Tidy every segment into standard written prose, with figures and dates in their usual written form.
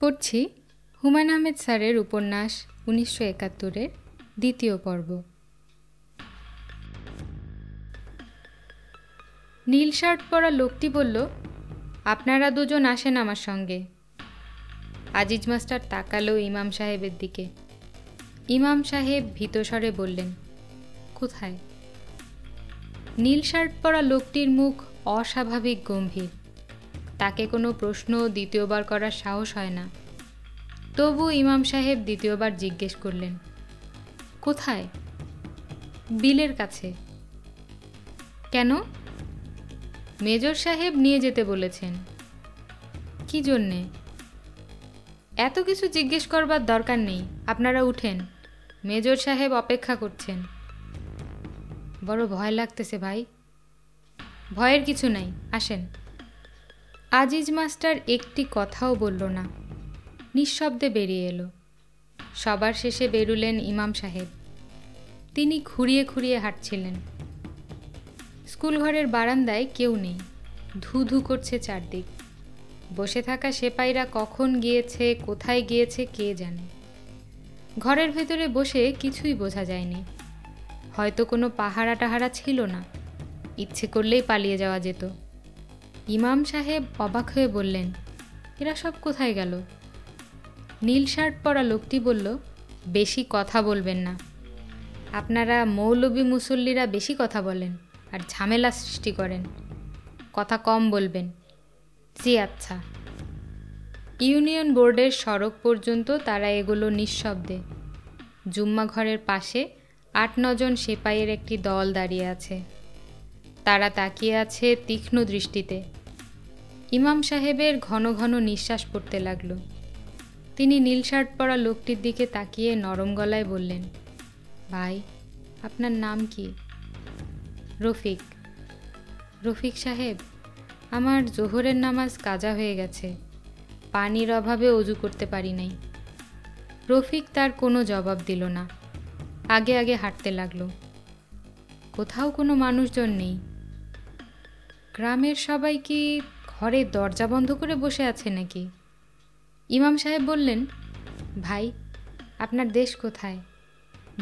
পড়ছি হুমায়ুন আহমেদ স্যারের উপন্যাস ১৯৭১-এর দ্বিতীয় পর্ব। নীল শার্ট পরা লোকটি বলল, আপনারা দুজন আসেন আমার সঙ্গে। আজিজ মাস্টার তাকালো ইমাম সাহেবের দিকে। ইমাম সাহেব ভীতস্বরে বললেন, কোথায়? নীল শার্ট পরা লোকটির মুখ অস্বাভাবিক গম্ভীর। তাকে কোনো প্রশ্ন দ্বিতীয়বার করার সাহস হয় না। তবু ইমাম সাহেব দ্বিতীয়বার জিজ্ঞেস করলেন, কোথায়? বিলের কাছে। কেন? মেজর সাহেব নিয়ে যেতে বলেছেন। কি জন্যে? এত কিছু জিজ্ঞেস করবার দরকার নেই, আপনারা উঠেন, মেজর সাহেব অপেক্ষা করছেন। বড় ভয় লাগতেছে ভাই। ভয়ের কিছু নাই, আসেন। আজিজ মাস্টার একটি কথাও বলল না, নিঃশব্দে বেরিয়ে এলো। সবার শেষে বেরুলেন ইমাম সাহেব। তিনি খুঁড়িয়ে খুঁড়িয়ে হাঁটছিলেন। স্কুলঘরের বারান্দায় কেউ নেই, ধু ধু করছে চারদিক। বসে থাকা সেপাইরা কখন গিয়েছে, কোথায় গিয়েছে কে জানে। ঘরের ভেতরে বসে কিছুই বোঝা যায়নি। হয়তো কোনো পাহারা টাহারা ছিল না, ইচ্ছে করলেই পালিয়ে যাওয়া যেত। ইমাম সাহেব অবাক হয়ে বললেন, এরা সব কোথায় গেল? নীল শার্ট পরা লোকটি বলল, বেশি কথা বলবেন না। আপনারা মৌলবি মুসল্লিরা বেশি কথা বলেন আর ঝামেলা সৃষ্টি করেন, কথা কম বলবেন। জি আচ্ছা। ইউনিয়ন বোর্ডের সড়ক পর্যন্ত তারা এগুলো নিঃশব্দে। জুম্মা ঘরের পাশে ৮-৯ জন সেপাইয়ের একটি দল দাঁড়িয়ে আছে। তারা তাকিয়ে আছে তীক্ষ্ণ দৃষ্টিতে। ইমাম সাহেবের ঘন ঘন নিঃশ্বাস পড়তে লাগলো। তিনি নীল শার্ট পরা লোকটির দিকে তাকিয়ে নরম গলায় বললেন, ভাই, আপনার নাম কি? রফিক। রফিক সাহেব, আমার জোহরের নামাজ কাজা হয়ে গেছে, পানির অভাবে অজু করতে পারি নাই। রফিক তার কোনো জবাব দিল না, আগে আগে হাঁটতে লাগলো। কোথাও কোনো মানুষজন নেই। গ্রামের সবাই কি ঘরে দরজা বন্ধ করে বসে আছে নাকি? ইমাম সাহেব বললেন, ভাই, আপনার দেশ কোথায়?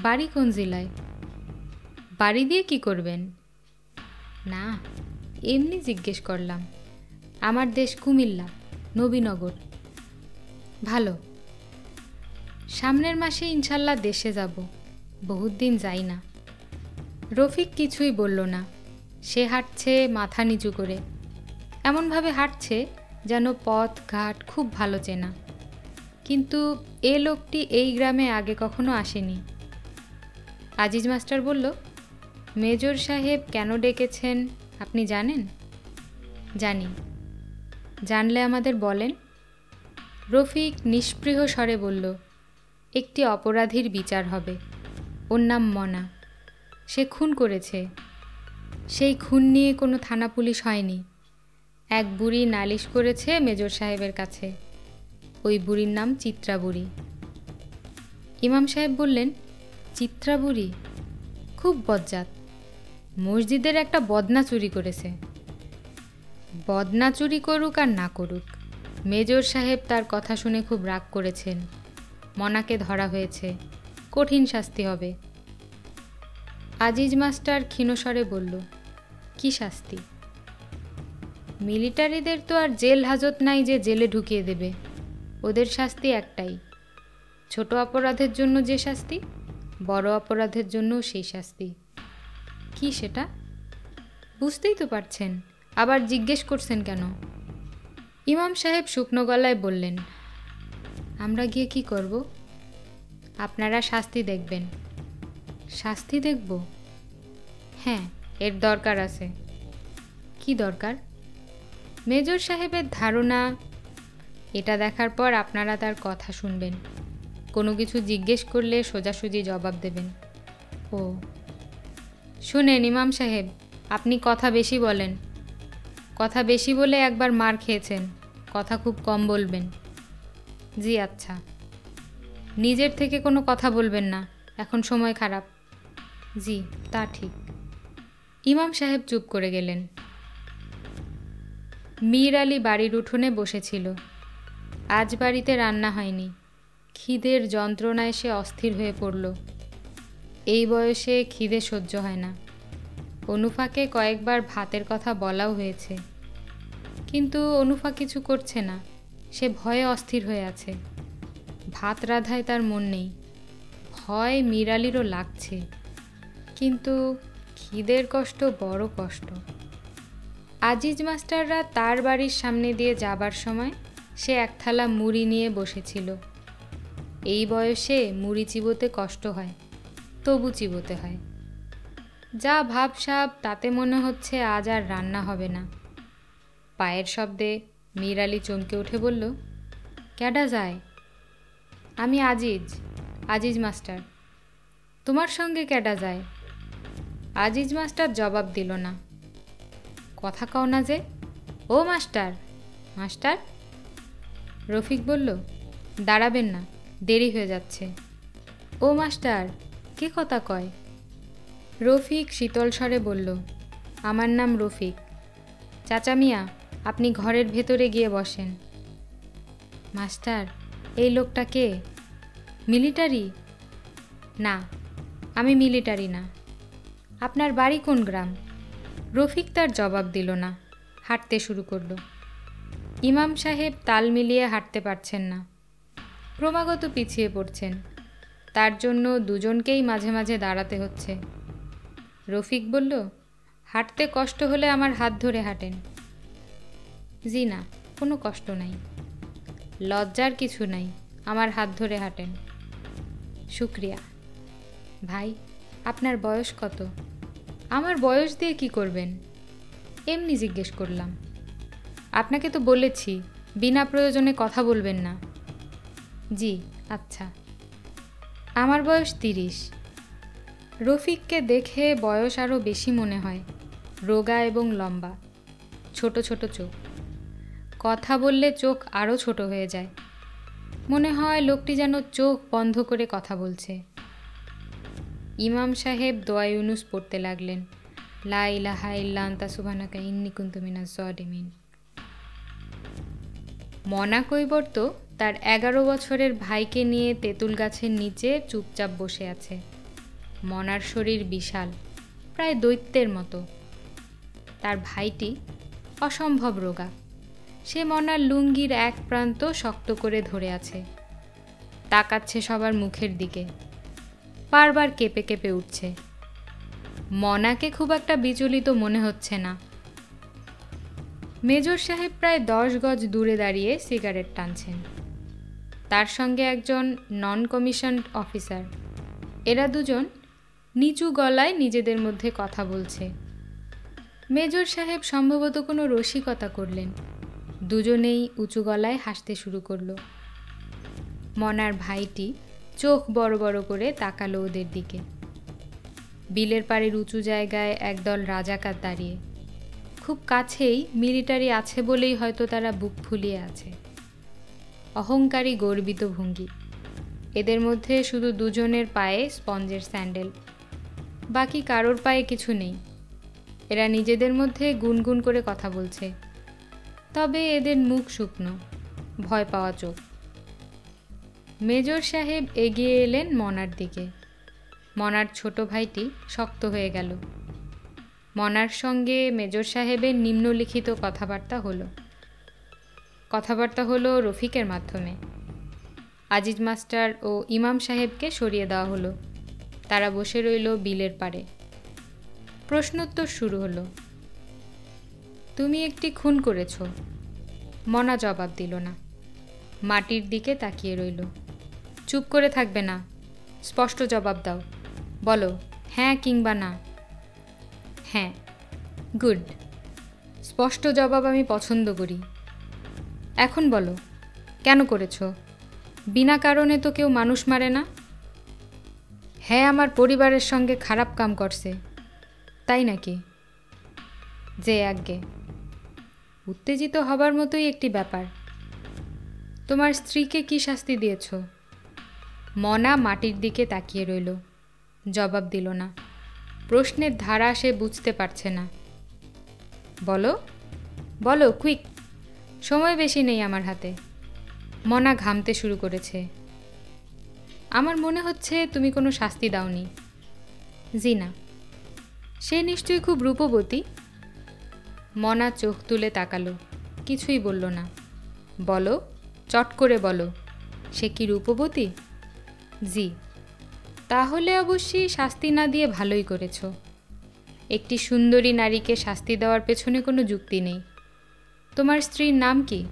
বাড়ি কোন জেলায়? বাড়ি দিয়ে কি করবেন? না, এমনি জিজ্ঞেস করলাম। আমার দেশ কুমিল্লা, নবীনগর। ভালো। সামনের মাসে ইনশাল্লাহ দেশে যাব, বহুত দিন যাই না। রফিক কিছুই বলল না। সে হাঁটছে মাথা নিচু করে, এমনভাবে হাঁটছে যেন পথ ঘাট খুব ভালো চেনা। কিন্তু এ লোকটি এই গ্রামে আগে কখনো আসেনি। আজিজ মাস্টার বলল, মেজর সাহেব কেন ডেকেছেন আপনি জানেন? জানি। জানলে আমাদের বলেন। রফিক নিস্পৃহ স্বরে বলল, একটি অপরাধীর বিচার হবে। ওর নাম মনা। সে খুন করেছে। সেই খুন নিয়ে কোনো থানা পুলিশ হয়নি। এক বুড়ি নালিশ করেছে মেজর সাহেবের কাছে। ওই বুড়ির নাম চিত্রা বুড়ি। ইমাম সাহেব বললেন, চিত্রা বুড়ি? খুব বজ্জাত। মসজিদের একটা বদনা চুরি করেছে। বদনা চুরি করুক আর না করুক, মেজর সাহেব তার কথা শুনে খুব রাগ করেছেন। মনাকে ধরা হয়েছে, কঠিন শাস্তি হবে। আজিজ মাস্টার ক্ষীণস্বরে বলল, কি শাস্তি? মিলিটারিদের তো আর জেল হাজত নাই যে জেলে ঢুকিয়ে দেবে। ওদের শাস্তি একটাই, ছোট অপরাধের জন্য যে শাস্তি, বড় অপরাধের জন্যও সেই শাস্তি। কি সেটা? বুঝতেই তো পারছেন, আবার জিজ্ঞেস করছেন কেন? ইমাম সাহেব শুকনো গলায় বললেন, আমরা গিয়ে কি করব? আপনারা শাস্তি দেখবেন। শাস্তি দেখব? হ্যাঁ, এর দরকার আছে। কি দরকার? মেজর সাহেবের ধারণা, এটা দেখার পর আপনারা তার কথা শুনবেন, কোনো কিছু জিজ্ঞেস করলে সোজাসুজি জবাব দেবেন। ও শুনেন ইমাম সাহেব, আপনি কথা বেশি বলেন। কথা বেশি বলে একবার মার খেয়েছেন, কথা খুব কম বলবেন। জি আচ্ছা। নিজের থেকে কোনো কথা বলবেন না, এখন সময় খারাপ। জি, তা ঠিক। ইমাম সাহেব চুপ করে গেলেন। মীর আলী বাড়ির উঠোনে বসেছিল। আজ বাড়িতে রান্না হয়নি। খিদের যন্ত্রণায় সে অস্থির হয়ে পড়ল। এই বয়সে খিদে সহ্য হয় না। অনুফাকে কয়েকবার ভাতের কথা বলাও হয়েছে, কিন্তু অনুফা কিছু করছে না। সে ভয়ে অস্থির হয়ে আছে। ভাত রাঁধায় তার মন নেই। ভয় মীরালিরও লাগছে, কিন্তু খিদের কষ্ট বড় কষ্ট। আজিজ মাস্টাররা তার বাড়ির সামনে দিয়ে যাবার সময় সে এক থালা মুড়ি নিয়ে বসেছিল। এই বয়সে মুড়ি চিবোতে কষ্ট হয়, তবু চিবোতে হয়। যা ভাবসাব তাতে মনে হচ্ছে আজ আর রান্না হবে না। পায়ের শব্দে মীরালি চমকে উঠে বলল, ক্যাডা যায়? আমি আজিজ মাস্টার। তোমার সঙ্গে ক্যাডা যায়? আজিজ মাস্টার জবাব দিল না। কথা কও না যে? ও মাস্টার, মাস্টার। রফিক বলল, দাঁড়াবেন না, দেরি হয়ে যাচ্ছে। ও মাস্টার, কে কথা কয়? রফিক শীতল স্বরে বলল, আমার নাম রফিক। চাচা মিয়া, আপনি ঘরের ভেতরে গিয়ে বসেন। মাস্টার, এই লোকটা কে? মিলিটারি? না, আমি মিলিটারি না। আপনার বাড়ি কোন গ্রাম? রফিক তার জবাব দিল না, হাঁটতে শুরু করল। ইমাম সাহেব তাল মিলিয়ে হাঁটতে পারছেন না, ক্রমাগত পিছিয়ে পড়ছেন। তার জন্য দুজনকেই মাঝে মাঝে দাঁড়াতে হচ্ছে। রফিক বলল, হাঁটতে কষ্ট হলে আমার হাত ধরে হাঁটেন। জি না, কোনো কষ্ট নাই। লজ্জার কিছু নাই, আমার হাত ধরে হাঁটেন। শুক্রিয়া। ভাই, আপনার বয়স কত? আমার বয়স দিয়ে কি করবেন? এমনি জিজ্ঞেস করলাম। আপনাকে তো বলেছি বিনা প্রয়োজনে কথা বলবেন না। জি, আচ্ছা। আমার বয়স 30। রফিককে দেখে বয়স আরও বেশি মনে হয়। রোগা এবং লম্বা, ছোট ছোট চোখ। কথা বললে চোখ আরও ছোট হয়ে যায়। মনে হয় লোকটি যেন চোখ বন্ধ করে কথা বলছে। ইমাম সাহেব দোয়া ইউনুস পড়তে লাগলেন। লা ইলাহা ইল্লা আনতা সুবহানাকা ইন্নী কুনতু মিনাজ জালিমিন। মনা কৈবর্ত তার 11 বছরের ভাইকে নিয়ে তেঁতুল গাছের নিচে চুপচাপ বসে আছে। মনার শরীর বিশাল, প্রায় দৈত্যের মতো। তার ভাইটি অসম্ভব রোগা। সে মনার লুঙ্গির এক প্রান্ত শক্ত করে ধরে আছে, তাকাচ্ছে সবার মুখের দিকে, বারবার কেঁপে কেঁপে উঠছে। মনাকে খুব একটা বিচলিত মনে হচ্ছে না। মেজর সাহেব প্রায় 10 গজ দূরে দাঁড়িয়ে সিগারেট টানছেন। তার সঙ্গে একজন নন কমিশনড অফিসার। এরা দুজন নিচু গলায় নিজেদের মধ্যে কথা বলছে। মেজর সাহেব সম্ভবত কোনো রসিকতা করলেন। দুজনেই উঁচু গলায় হাসতে শুরু করলো। মনার ভাইটি চোখ বড় বড় করে তাকালো ওদের দিকে। বিলের পাড়ের উঁচু জায়গায় একদল রাজাকার দাঁড়িয়ে। খুব কাছেই মিলিটারি আছে বলেই হয়তো তারা বুক ফুলিয়ে আছে। অহংকারী গর্বিত ভঙ্গি। এদের মধ্যে শুধু দুজনের পায়ে স্পঞ্জের স্যান্ডেল, বাকি কারোর পায়ে কিছু নেই। এরা নিজেদের মধ্যে গুনগুন করে কথা বলছে, তবে এদের মুখ শুকনো, ভয় পাওয়া চোখ। মেজর সাহেব এগিয়ে এলেন মনার দিকে। মনার ছোট ভাইটি শক্ত হয়ে গেল। মনার সঙ্গে মেজর সাহেবের নিম্নলিখিত কথাবার্তা হলো রফিকের মাধ্যমে। আজিজ মাস্টার ও ইমাম সাহেবকে সরিয়ে দেওয়া হলো। তারা বসে রইল বিলের পাড়ে। প্রশ্নোত্তর শুরু হলো। তুমি একটি খুন করেছ। মনা জবাব দিল না, মাটির দিকে তাকিয়ে রইল। চুপ করে থাকবে না, স্পষ্ট জবাব দাও। বলো, হ্যাঁ কিংবা না। হ্যাঁ। গুড। স্পষ্ট জবাব আমি পছন্দ করি। এখন বলো, কেন করেছ? বিনা কারণে তো কেউ মানুষ মারে না। হ্যাঁ, আমার পরিবারের সঙ্গে খারাপ কাম করছে। তাই নাকি? যে আজ্ঞে। উত্তেজিত হবার মতোই একটি ব্যাপার। তোমার স্ত্রীকে কি শাস্তি দিয়েছ? মনা মাটির দিকে তাকিয়ে রইল, জবাব দিল না। প্রশ্নের ধারা সে বুঝতে পারছে না। বলো বলো, কুইক, সময় বেশি নেই আমার হাতে। মনা ঘামতে শুরু করেছে। আমার মনে হচ্ছে তুমি কোনো শাস্তি দাওনি। জি না। সে নিশ্চয়ই খুব রূপবতী। মনা চোখ তুলে তাকালো, কিছুই বলল না। বলো, চট করে বলো, সে কি রূপবতী? জি। তাহলে অবশ্যই শাস্তি না দিয়ে ভালোই করেছ। একটি সুন্দরী নারীকে শাস্তি দেওয়ার পেছনে কোনো যুক্তি নেই। তোমার স্ত্রীর নাম কি?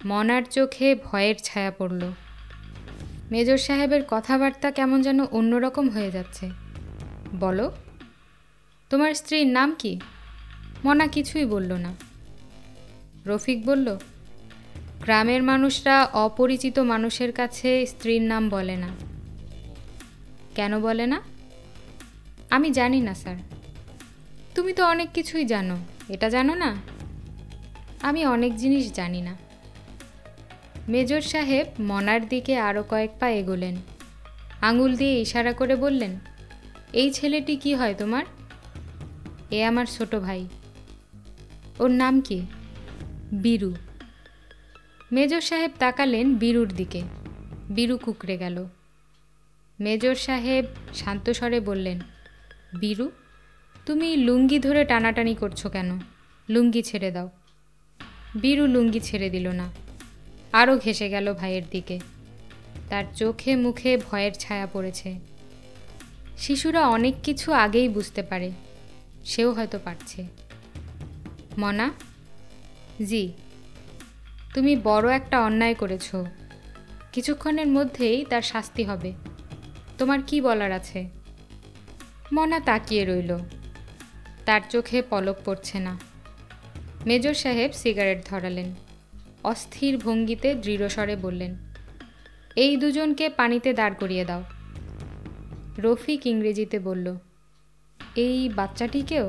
মনার চোখে ভয়ের ছায়া পড়ল। মেজর সাহেবের কথাবার্তা কেমন যেন অন্যরকম হয়ে যাচ্ছে। বলো, তোমার স্ত্রীর নাম কি? মনা কিছুই বলল না। রফিক বলল, গ্রামের মানুষরা অপরিচিত মানুষের কাছে স্ত্রীর নাম বলে না। কেন বলে না? আমি জানি না স্যার। তুমি তো অনেক কিছুই জানো, এটা জানো না? আমি অনেক জিনিস জানি না। মেজর সাহেব মনার দিকে আরও কয়েক পা এগোলেন। আঙুল দিয়ে ইশারা করে বললেন, এই ছেলেটি কি হয় তোমার? এ আমার ছোট ভাই। ওর নাম কি? বীরু। মেজর সাহেব তাকালেন বীরুর দিকে। বীরু কুঁকড়ে গেল। মেজর সাহেব শান্ত স্বরে বললেন, বীরু, তুমি লুঙ্গি ধরে টানাটানি করছো কেন? লুঙ্গি ছেড়ে দাও। বীরু লুঙ্গি ছেড়ে দিল না, আরও ঘেঁষে গেল ভাইয়ের দিকে। তার চোখে মুখে ভয়ের ছায়া পড়েছে। শিশুরা অনেক কিছু আগেই বুঝতে পারে, সেও হয়তো পারছে। মনা? জি। তুমি বড় একটা অন্যায় করেছ। কিছুক্ষণের মধ্যেই তার শাস্তি হবে। তোমার কি বলার আছে? মনা তাকিয়ে রইল। তার চোখে পলক পড়ছে না। মেজর সাহেব সিগারেট ধরালেন। অস্থির ভঙ্গিতে দৃঢ়স্বরে বললেন, এই দুজনকে পানিতে দাঁড় করিয়ে দাও। রফিক ইংরেজিতে বলল, এই বাচ্চাটিকেও?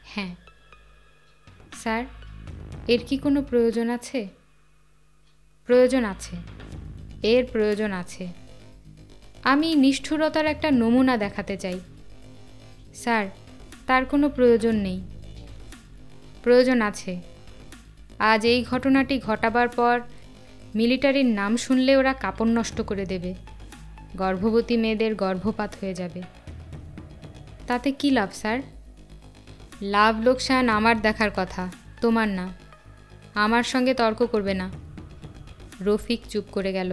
হ্যাঁ। স্যার, এর কি কোনো প্রয়োজন আছে? প্রয়োজন আছে, এর প্রয়োজন আছে। আমি নিষ্ঠুরতার একটা নমুনা দেখাতে চাই। স্যার, তার কোনো প্রয়োজন নেই। প্রয়োজন আছে। আজ এই ঘটনাটি ঘটাবার পর মিলিটারির নাম শুনলে ওরা কাপড় নষ্ট করে দেবে। গর্ভবতী মেয়েদের গর্ভপাত হয়ে যাবে। তাতে কি লাভ স্যার? লাভ লোকসান আমার দেখার কথা, তোমার না। আমার সঙ্গে তর্ক করবে না। রফিক চুপ করে গেল।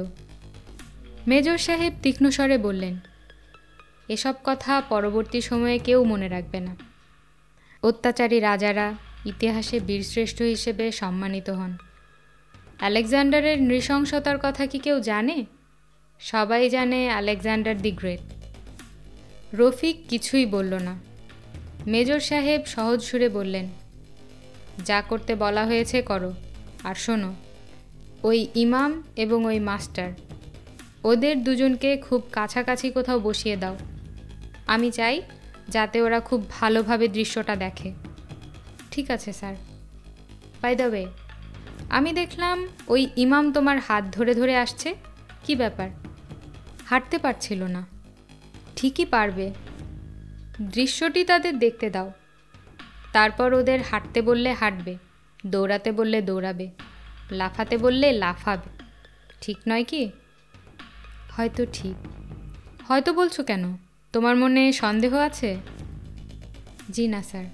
মেজর সাহেব তীক্ষ্ণ স্বরে বললেন, এসব কথা পরবর্তী সময়ে কেউ মনে রাখবে না। অত্যাচারী রাজারা ইতিহাসে বীরশ্রেষ্ঠ হিসেবে সম্মানিত হন। আলেকজান্ডারের নৃশংসতার কথা কি কেউ জানে? সবাই জানে আলেকজান্ডার দি গ্রেট। রফিক কিছুই বলল না। মেজর সাহেব সহজ সুরে বললেন, যা করতে বলা হয়েছে করো। আর শোনো, ওই ইমাম এবং ওই মাস্টার, ওদের দুজনকে খুব কাছাকাছি কোথাও বসিয়ে দাও। আমি চাই যাতে ওরা খুব ভালোভাবে দৃশ্যটা দেখে। ঠিক আছে স্যার। বাই দ্য ওয়ে, আমি দেখলাম ওই ইমাম তোমার হাত ধরে ধরে আসছে। কি ব্যাপার? হাঁটতে পারছিল না। ঠিকই পারবে। দৃশ্যটি তাদের দেখতে দাও। তারপর ওদের হাঁটতে বললে হাঁটবে, দৌড়াতে বললে দৌড়াবে, লাফাতে বললে লাফাবে। ঠিক নয় কি? হয়তো ঠিক। হয়তো বলছো কেন? তোমার মনে সন্দেহ আছে? জি না স্যার।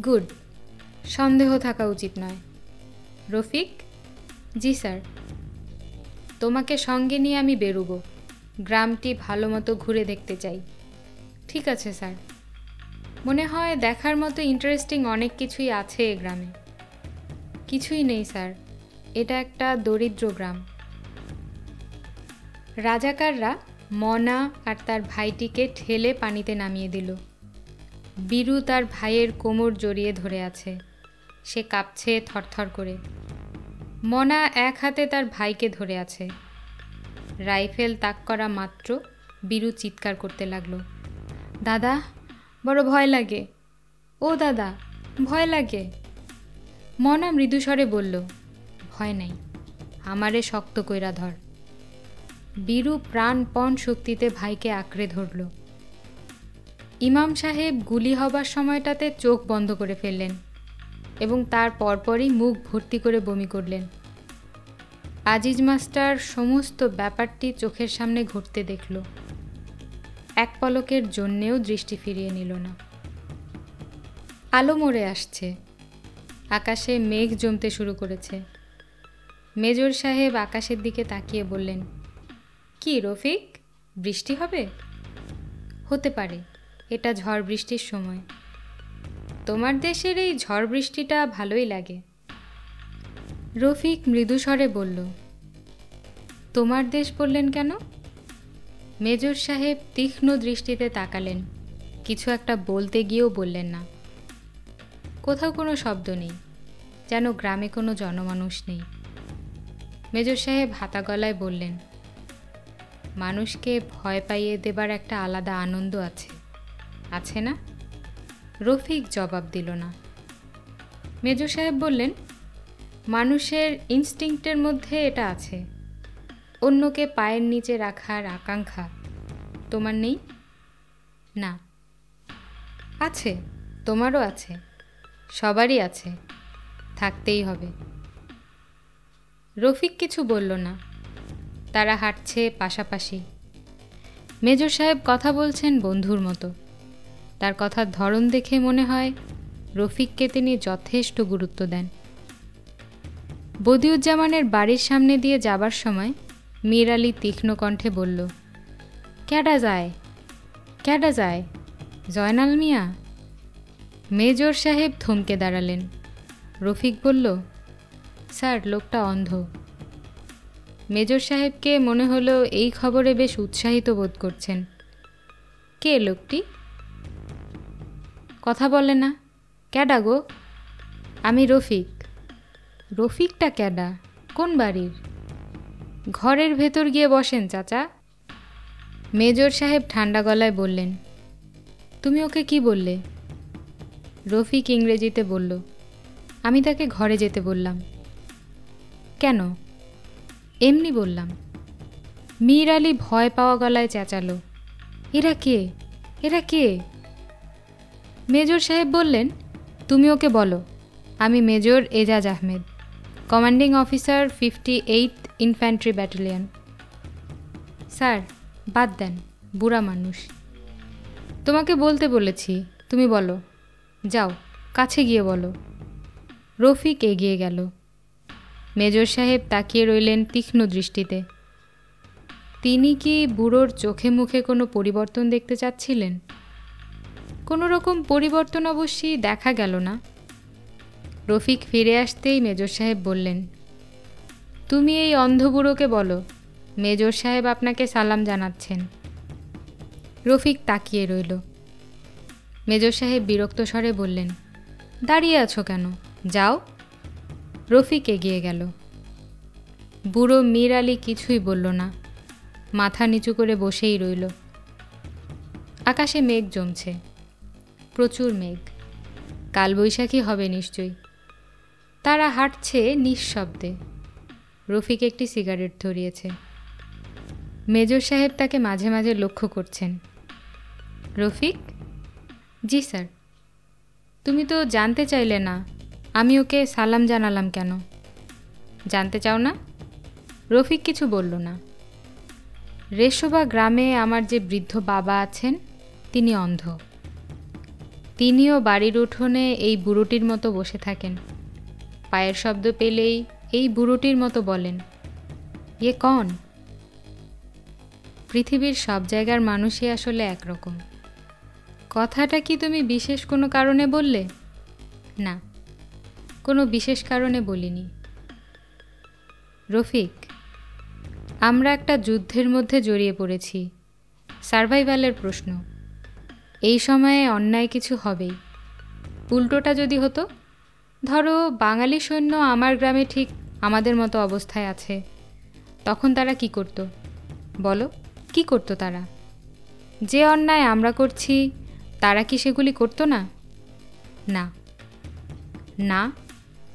গুড। সন্দেহ থাকা উচিত নয়। রফিক? জি স্যার। তোমাকে সঙ্গে নিয়ে আমি বেরোবো। গ্রামটি ভালো মতো ঘুরে দেখতে চাই। ঠিক আছে স্যার। মনে হয় দেখার মতো ইন্টারেস্টিং অনেক কিছুই আছে এ গ্রামে। কিছুই নেই স্যার, এটা একটা দরিদ্র গ্রাম। রাজাকাররা মনা আর তার ভাইটিকে ঠেলে পানিতে নামিয়ে দিল। বীরু তার ভাইয়ের কোমর জড়িয়ে ধরে আছে। সে কাঁপছে থরথর করে। মনা এক হাতে তার ভাইকে ধরে আছে। রাইফেল তাক করা মাত্র বীরু চিৎকার করতে লাগলো, দাদা, বড় ভয় লাগে। ও দাদা, ভয় লাগে। মনা মৃদুস্বরে বলল, ভয় নাই, আমারে শক্ত কইরা ধর। বীরু প্রাণপণ শক্তিতে ভাইকে আঁকড়ে ধরল। ইমাম সাহেব গুলি হবার সময়টাতে চোখ বন্ধ করে ফেললেন এবং তার পরপরই মুখ ভর্তি করে বমি করলেন। আজিজ মাস্টার সমস্ত ব্যাপারটি চোখের সামনে ঘটতে দেখল। এক পলকের জন্যেও দৃষ্টি ফিরিয়ে নিল না। আলো মরে আসছে, আকাশে মেঘ জমতে শুরু করেছে। মেজর সাহেব আকাশের দিকে তাকিয়ে বললেন, কি রফিক, বৃষ্টি হবে? হতে পারে, এটা ঝড় বৃষ্টির সময়। তোমার দেশের এই ঝড় বৃষ্টিটা ভালোই লাগে। রফিক মৃদু স্বরে বলল, তোমার দেশ বললেন কেন? মেজর সাহেব তীক্ষ্ণ দৃষ্টিতে তাকালেন, কিছু একটা বলতে গিয়েও বললেন না। কোথাও কোনো শব্দ নেই, যেন গ্রামে কোনো জনমানুষ নেই। মেজর সাহেব হাতা গলায় বললেন, মানুষকে ভয় পাইয়ে দেবার একটা আলাদা আনন্দ আছে, আছে না? রফিক জবাব দিল না। মেজর সাহেব বললেন, মানুষের ইনস্টিংক্টের মধ্যে এটা আছে, অন্যকে পায়ের নিচে রাখার আকাঙ্ক্ষা। তোমার নেই? না। আছে, তোমারও আছে, সবারই আছে, থাকতেই হবে। রফিক কিছু বলল না। তারা হাঁটছে পাশাপাশি। মেজর সাহেব কথা বলছেন বন্ধুর মতো। তার কথার ধরন দেখে মনে হয় রফিককে তিনি যথেষ্ট গুরুত্ব দেন। বদিউজ্জামানের বাড়ির সামনে দিয়ে যাবার সময় মীর আলী তীক্ষ্ণ কণ্ঠে বলল, ক্যাডা যায়, ক্যাডা যায়? জয়নাল মিয়া? মেজর সাহেব থমকে দাঁড়ালেন। রফিক বলল, স্যার, লোকটা অন্ধ। মেজর সাহেবকে মনে হলো এই খবরে বেশ উৎসাহিত বোধ করছেন। কে লোকটি? কথা বলে না। ক্যাডা গো? আমি রফিক। রফিকটা ক্যাডা? কোন বাড়ির? ঘরের ভেতর গিয়ে বসেন চাচা। মেজর সাহেব ঠান্ডা গলায় বললেন, তুমি ওকে কি বললে? রফিক ইংরেজিতে বলল, আমি তাকে ঘরে যেতে বললাম। কেন? এমনি বললাম। মীর আলী ভয় পাওয়া গলায় চেঁচালো, এরা কে, এরা কে? মেজর সাহেব বললেন, তুমি ওকে বলো আমি major Ejaz Ahmed, commanding officer 58th infantry battalion. Sir, বাদ দেন, বুড়া মানুষ। তোমাকে বলতে বলেছি, তুমি বলো। যাও, কাছে গিয়ে বলো। রফিক এগিয়ে গেল। মেজর সাহেব তাকিয়ে রইলেন তীক্ষ্ণ দৃষ্টিতে। তিনি কি বুড়োর চোখে মুখে কোনো পরিবর্তন দেখতে চাচ্ছিলেন? কোনো রকম পরিবর্তন অবশ্যই দেখা গেল না। রফিক ফিরে আসতেই মেজর সাহেব বললেন, তুমি এই অন্ধ বুড়োকে বলো মেজর সাহেব আপনাকে সালাম জানাচ্ছেন। রফিক তাকিয়ে রইল। মেজর সাহেব বিরক্ত স্বরে বললেন, দাঁড়িয়ে আছো কেন? যাও। রফিক এগিয়ে গেল। বুড়ো মীর আলী কিছুই বলল না, মাথা নিচু করে বসেই রইল। আকাশে মেঘ জমছে, প্রচুর মেঘ, কালবৈশাখী হবে নিশ্চয়ই। তারা হাঁটছে নিঃশব্দে। রফিক একটি সিগারেট ধরিয়েছে। মেজর সাহেব তাকে মাঝে মাঝে লক্ষ্য করছেন। রফিক? জি স্যার। তুমি তো জানতে চাইলে না আমি ওকে সালাম জানালাম কেন? জানতে চাও না? রফিক কিছু বলল না। রেশোবা গ্রামে আমার যে বৃদ্ধ বাবা আছেন, তিনি অন্ধ। তিনিও বাড়ির উঠোনে এই বুড়োটির মতো বসে থাকেন। পায়ের শব্দ পেলেই এই বুড়োটির মতো বলেন, ইয়ে কন? পৃথিবীর সব জায়গার মানুষই আসলে একরকম। কথাটা কি তুমি বিশেষ কোনো কারণে বললে? না, কোনো বিশেষ কারণে বলিনি। রফিক, আমরা একটা যুদ্ধের মধ্যে জড়িয়ে পড়েছি, সার্ভাইভালের প্রশ্ন। এই সময়ে অন্যায় কিছু হবেই। উল্টোটা যদি হতো, ধরো বাঙালি সৈন্য আমার গ্রামে ঠিক আমাদের মতো অবস্থায় আছে, তখন তারা কি করত? বলো, কি করতো তারা? যে অন্যায় আমরা করছি তারা কি সেগুলি করতো না? না। না?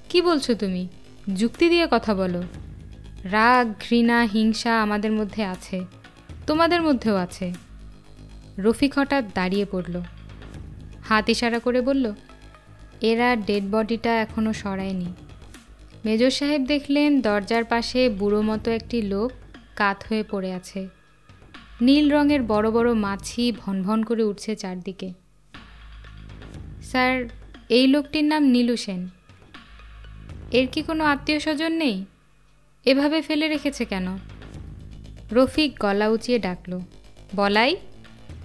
কি বলছো তুমি? যুক্তি দিয়ে কথা বলো। রাগ, ঘৃণা, হিংসা আমাদের মধ্যে আছে, তোমাদের মধ্যেও আছে। রফিক হঠাৎ দাঁড়িয়ে পড়ল, হাত ইশারা করে বলল, এরা ডেড বডিটা এখনো সরায়নি। মেজর সাহেব দেখলেন দরজার পাশে বুড়ো মতো একটি লোক কাত হয়ে পড়ে আছে। নীল রঙের বড় বড় মাছি ভনভন করে উঠছে চারদিকে। স্যার, এই লোকটির নাম নীলু সেন। এর কি কোনো আত্মীয় স্বজন নেই? এভাবে ফেলে রেখেছে কেন? রফিক গলা উঁচিয়ে ডাকল, বলাই,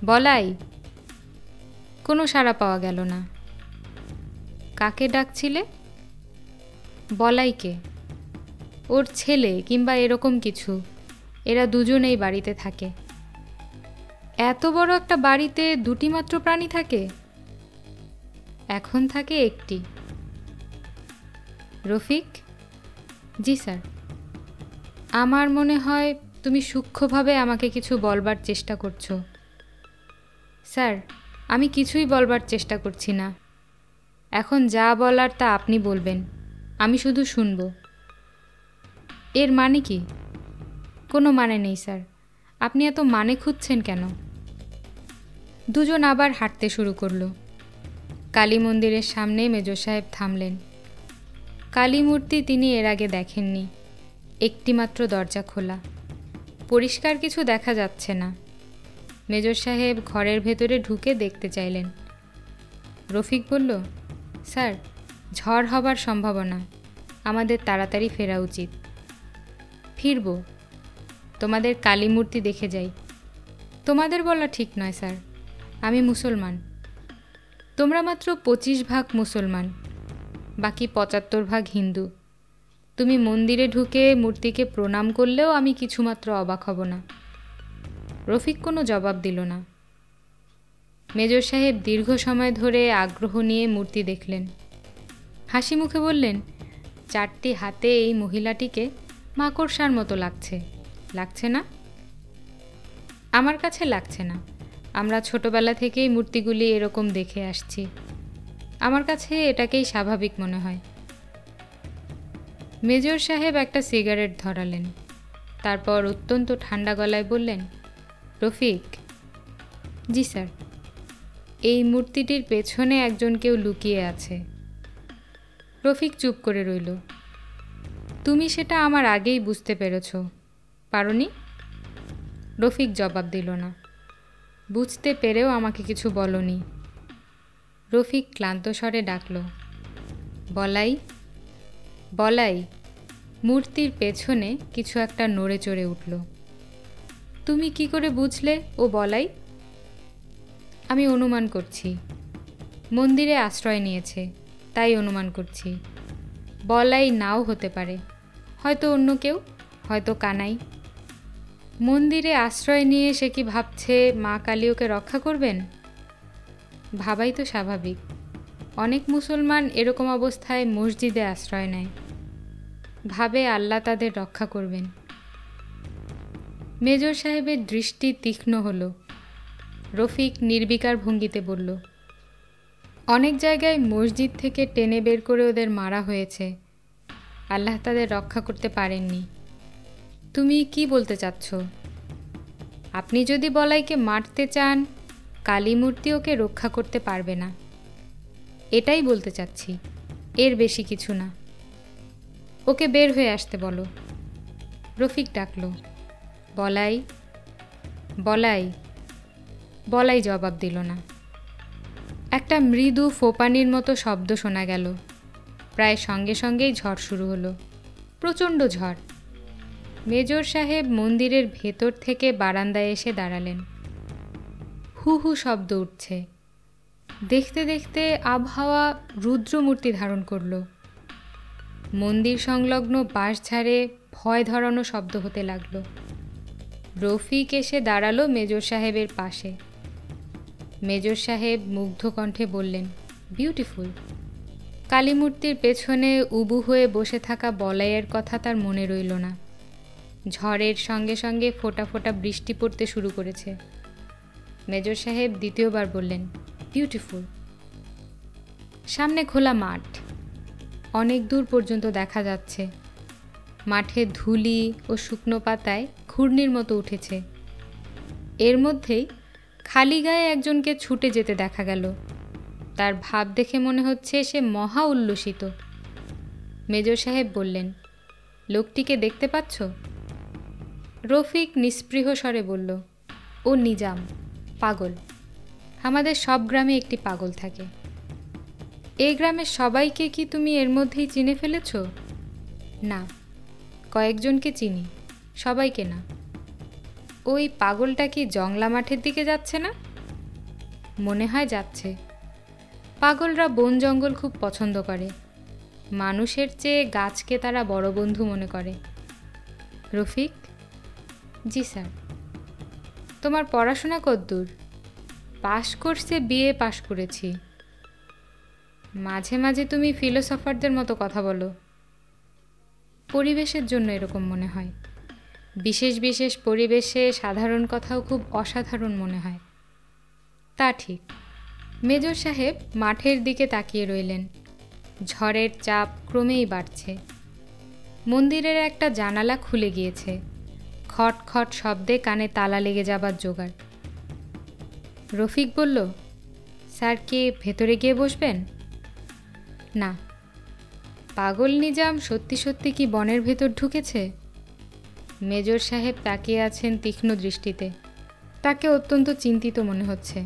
বলাই। কোনো সাড়া পাওয়া গেল না। কাকে ডাকছিলে? বলাইকে। ওর ছেলে কিংবা এরকম কিছু। এরা দুজনেই বাড়িতে থাকে। এত বড় একটা বাড়িতে দুটি মাত্র প্রাণী থাকে? এখন থাকে একটি। রফিক, জি স্যার। আমার মনে হয় তুমি সূক্ষ্মভাবে আমাকে কিছু বলবার চেষ্টা করছো। স্যার, আমি কিছুই বলবার চেষ্টা করছি না। এখন যা বলার তা আপনি বলবেন, আমি শুধু শুনব। এর মানে কি? কোনো মানে নেই স্যার। আপনি এত মানে খুঁজছেন কেন? দুজন আবার হাঁটতে শুরু করলো। কালী মন্দিরের সামনে মেজর সাহেব থামলেন। কালী মূর্তি তিনি এর আগে দেখেননি। একটিমাত্র দরজা খোলা, পরিষ্কার কিছু দেখা যাচ্ছে না। মেজর সাহেব ঘরের ভেতরে ঢুকে দেখতে চাইলেন। রফিক বলল, স্যার, ঝড় হবার সম্ভাবনা। আমাদের তাড়াতাড়ি ফেরা উচিত। ফিরব? তোমাদের কালী মূর্তি দেখে যাই। তোমাদের বলা ঠিক নয় স্যার। আমি মুসলমান। তোমরা মাত্র 25% মুসলমান, বাকি 75% হিন্দু। তুমি মন্দিরে ঢুকে মূর্তিকে প্রণাম করলেও আমি কিছুমাত্র অবাক হব না। রফিক কোনো জবাব দিল না। মেজর সাহেব দীর্ঘ সময় ধরে আগ্রহ নিয়ে মূর্তি দেখলেন। হাসি মুখে বললেন, চারটি হাতে এই মহিলাটিকে মাকড়সার মতো লাগছে, লাগছে না? আমার কাছে লাগছে না। আমরা ছোটবেলা থেকেই মূর্তিগুলি এরকম দেখে আসছি। আমার কাছে এটাকেই স্বাভাবিক মনে হয়। মেজর সাহেব একটা সিগারেট ধরালেন। তারপর অত্যন্ত ঠান্ডা গলায় বললেন, রফিক। জি স্যার। এই মূর্তিটির পেছনে একজন কেউ লুকিয়ে আছে। রফিক চুপ করে রইল। তুমি সেটা আমার আগেই বুঝতে পেরেছ, পারোনি? রফিক জবাব দিল না। বুঝতে পেরেও আমাকে কিছু বলনি। রফিক ক্লান্ত স্বরে ডাকল, বলাই, বলাই। মূর্তির পেছনে কিছু একটা নড়ে চড়ে উঠল। তুমি কি করে বুঝলে ও বলাই? আমি অনুমান করছি। মন্দিরে আশ্রয় নিয়েছে, তাই অনুমান করছি। বলাই নাও হতে পারে, হয়তো অন্য কেউ, হয়তো কানাই। মন্দিরে আশ্রয় নিয়ে সে কি ভাবছে মা কালী ওকে রক্ষা করবেন? ভাবাই তো স্বাভাবিক। অনেক মুসলমান এরকম অবস্থায় মসজিদে আশ্রয় নেয়, ভাবে আল্লাহ তাদের রক্ষা করবেন। মেজর সাহেবের দৃষ্টি তীক্ষ্ণ হলো। রফিক নির্বিকার ভঙ্গিতে বলল, অনেক জায়গায় মসজিদ থেকে টেনে বের করে ওদের মারা হয়েছে, আল্লাহ তাদের রক্ষা করতে পারেননি। তুমি কি বলতে চাচ্ছ? আপনি যদি বলাইকে মারতে চান, কালী মূর্তি ওকে রক্ষা করতে পারবে না, এটাই বলতে চাচ্ছি। এর বেশি কিছু না। ওকে বের হয়ে আসতে বলো। রফিক ডাকল, বলাই, বলাই। বলাই জবাব দিল না। একটা মৃদু ফোপানির মতো শব্দ শোনা গেল। প্রায় সঙ্গে সঙ্গেই ঝড় শুরু হলো, প্রচণ্ড ঝড়। মেজর সাহেব মন্দিরের ভেতর থেকে বারান্দায় এসে দাঁড়ালেন। হু হু শব্দ উঠছে। দেখতে দেখতে আবহাওয়া রুদ্রমূর্তি ধারণ করল। মন্দির সংলগ্ন বাঁশঝাড়ে ভয় ধরানো শব্দ হতে লাগল। রফিক এসে দাঁড়ালো মেজর সাহেবের পাশে। মেজর সাহেব মুগ্ধ কণ্ঠে বললেন, বিউটিফুল। কালীমূর্তির পেছনে উবু হয়ে বসে থাকা বলাইয়ের কথা তার মনে রইল না। ঝড়ের সঙ্গে সঙ্গে ফোঁটা ফোঁটা বৃষ্টি পড়তে শুরু করেছে। মেজর সাহেব দ্বিতীয়বার বললেন, বিউটিফুল। সামনে খোলা মাঠ, অনেক দূর পর্যন্ত দেখা যাচ্ছে। মাঠে ধুলি ও শুকনো পাতায় ঘূর্ণির মতো উঠেছে। এর মধ্যেই খালি গায়ে একজনকে ছুটে যেতে দেখা গেল। তার ভাব দেখে মনে হচ্ছে সে মহা উল্লসিত। মেজর সাহেব বললেন, লোকটিকে দেখতে পাচ্ছ? রফিক নিস্পৃহ স্বরে বলল, ও নিজাম, পাগল। আমাদের সব গ্রামে একটি পাগল থাকে। এই গ্রামের সবাইকে কি তুমি এর মধ্যেই চিনে ফেলেছ? না, কয়েকজনকে চিনি, সবাইকে না। ওই পাগলটা কি জংলা মাঠের দিকে যাচ্ছে না? মনে হয় যাচ্ছে। পাগলরা বন জঙ্গল খুব পছন্দ করে। মানুষের চেয়ে গাছকে তারা বড় বন্ধু মনে করে। রফিক? জি স্যার। তোমার পড়াশোনা কতদূর? পাশ কোর্সে বিএ পাশ করেছি। মাঝে মাঝে তুমি ফিলোসফারদের মতো কথা বলো। পরিবেশের জন্য এরকম মনে হয়। বিশেষ বিশেষ পরিবেশে সাধারণ কথাও খুব অসাধারণ মনে হয়। তা ঠিক। মেজর সাহেব মাঠের দিকে তাকিয়ে রইলেন। ঝড়ের চাপ ক্রমেই বাড়ছে। মন্দিরের একটা জানালা খুলে গিয়েছে। খট খট শব্দে কানে তালা লেগে যাবার জোগাড়। রফিক বলল, স্যার কি ভেতরে গিয়ে বসবেন? না। পাগল নিজাম সত্যি সত্যি কি বনের ভেতর ঢুকেছে? মেজর সাহেব তাকিয়ে আছেন তীক্ষ্ণ দৃষ্টিতে। তাকে অত্যন্ত চিন্তিত মনে হচ্ছে।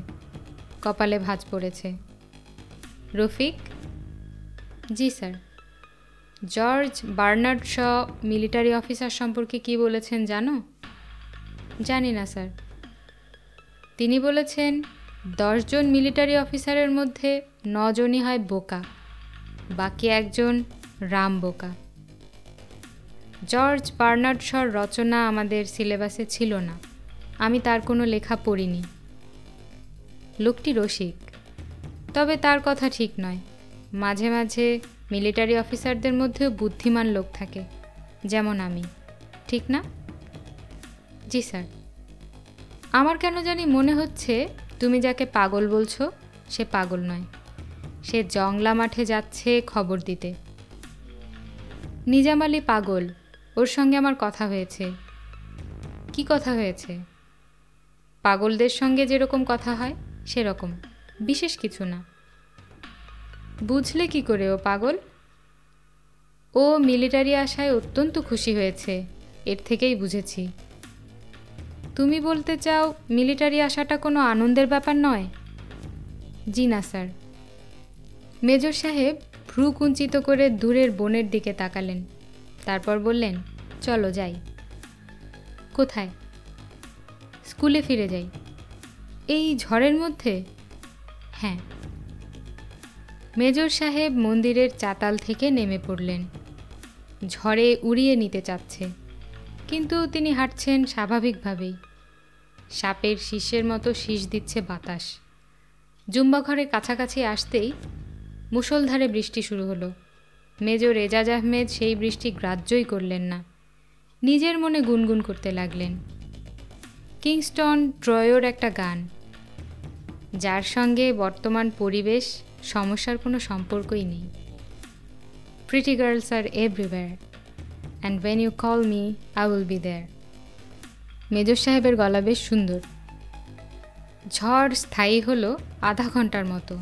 কপালে ভাঁজ পড়েছে। রফিক? জি sir. George Bernard Shaw military officer সম্পর্কে কি বলেছেন জানো? জানি না স্যার। তিনি বলেছেন 10 জন মিলিটারি অফিসারের মধ্যে 9 জনই হয় বোকা, বাকি একজন রাম বোকা। জর্জ বার্নার্ড শর রচনা আমাদের সিলেবাসে ছিল না। আমি তার কোনো লেখা পড়িনি। লোকটি রসিক, তবে তার কথা ঠিক নয়। মাঝে মাঝে মিলিটারি অফিসারদের মধ্যেও বুদ্ধিমান লোক থাকে, যেমন আমি, ঠিক না? জি স্যার। আমার কেন জানি মনে হচ্ছে তুমি যাকে পাগল বলছো সে পাগল নয়, সে জংলা মাঠে যাচ্ছে খবর দিতে। নিজাম আলী পাগল, ওর সঙ্গে আমার কথা হয়েছে। কি কথা হয়েছে? পাগলদের সঙ্গে যেরকম কথা হয় সেরকম, বিশেষ কিছু না। বুঝলে কি করে ও পাগল? ও মিলিটারি আসায় অত্যন্ত খুশি হয়েছে, এর থেকেই বুঝেছি। তুমি বলতে চাও মিলিটারি আসাটা কোনো আনন্দের ব্যাপার নয়? জি না স্যার। মেজর সাহেব ভ্রু কুঞ্চিত করে দূরের বনের দিকে তাকালেন। তারপর বললেন, চলো যাই। কোথায়? স্কুলে ফিরে যাই। এই ঝড়ের মধ্যে? হ্যাঁ। মেজর সাহেব মন্দিরের চাতাল থেকে নেমে পড়লেন। ঝড়ে উড়িয়ে নিতে চাচ্ছে, কিন্তু তিনি হাঁটছেন স্বাভাবিকভাবেই। সাপের শীষের মতো শীষ দিচ্ছে বাতাস। জুম্বাঘরের কাছাকাছি আসতেই মুষলধারে বৃষ্টি শুরু হলো। মেজর এজাজ আহমেদ সেই বৃষ্টি গ্রাহ্যই করলেন না। নিজের মনে গুনগুন করতে লাগলেন। কিংস্টন ট্রয়ের একটা গান, যার সঙ্গে বর্তমান পরিবেশ সমস্যার কোনো সম্পর্কই নেই। Pretty girls are everywhere, and when you call me, I will be there. Major সাহেবের গলা বেশ সুন্দর। ঝড় স্থায়ী হলো আধা ঘন্টার মতো।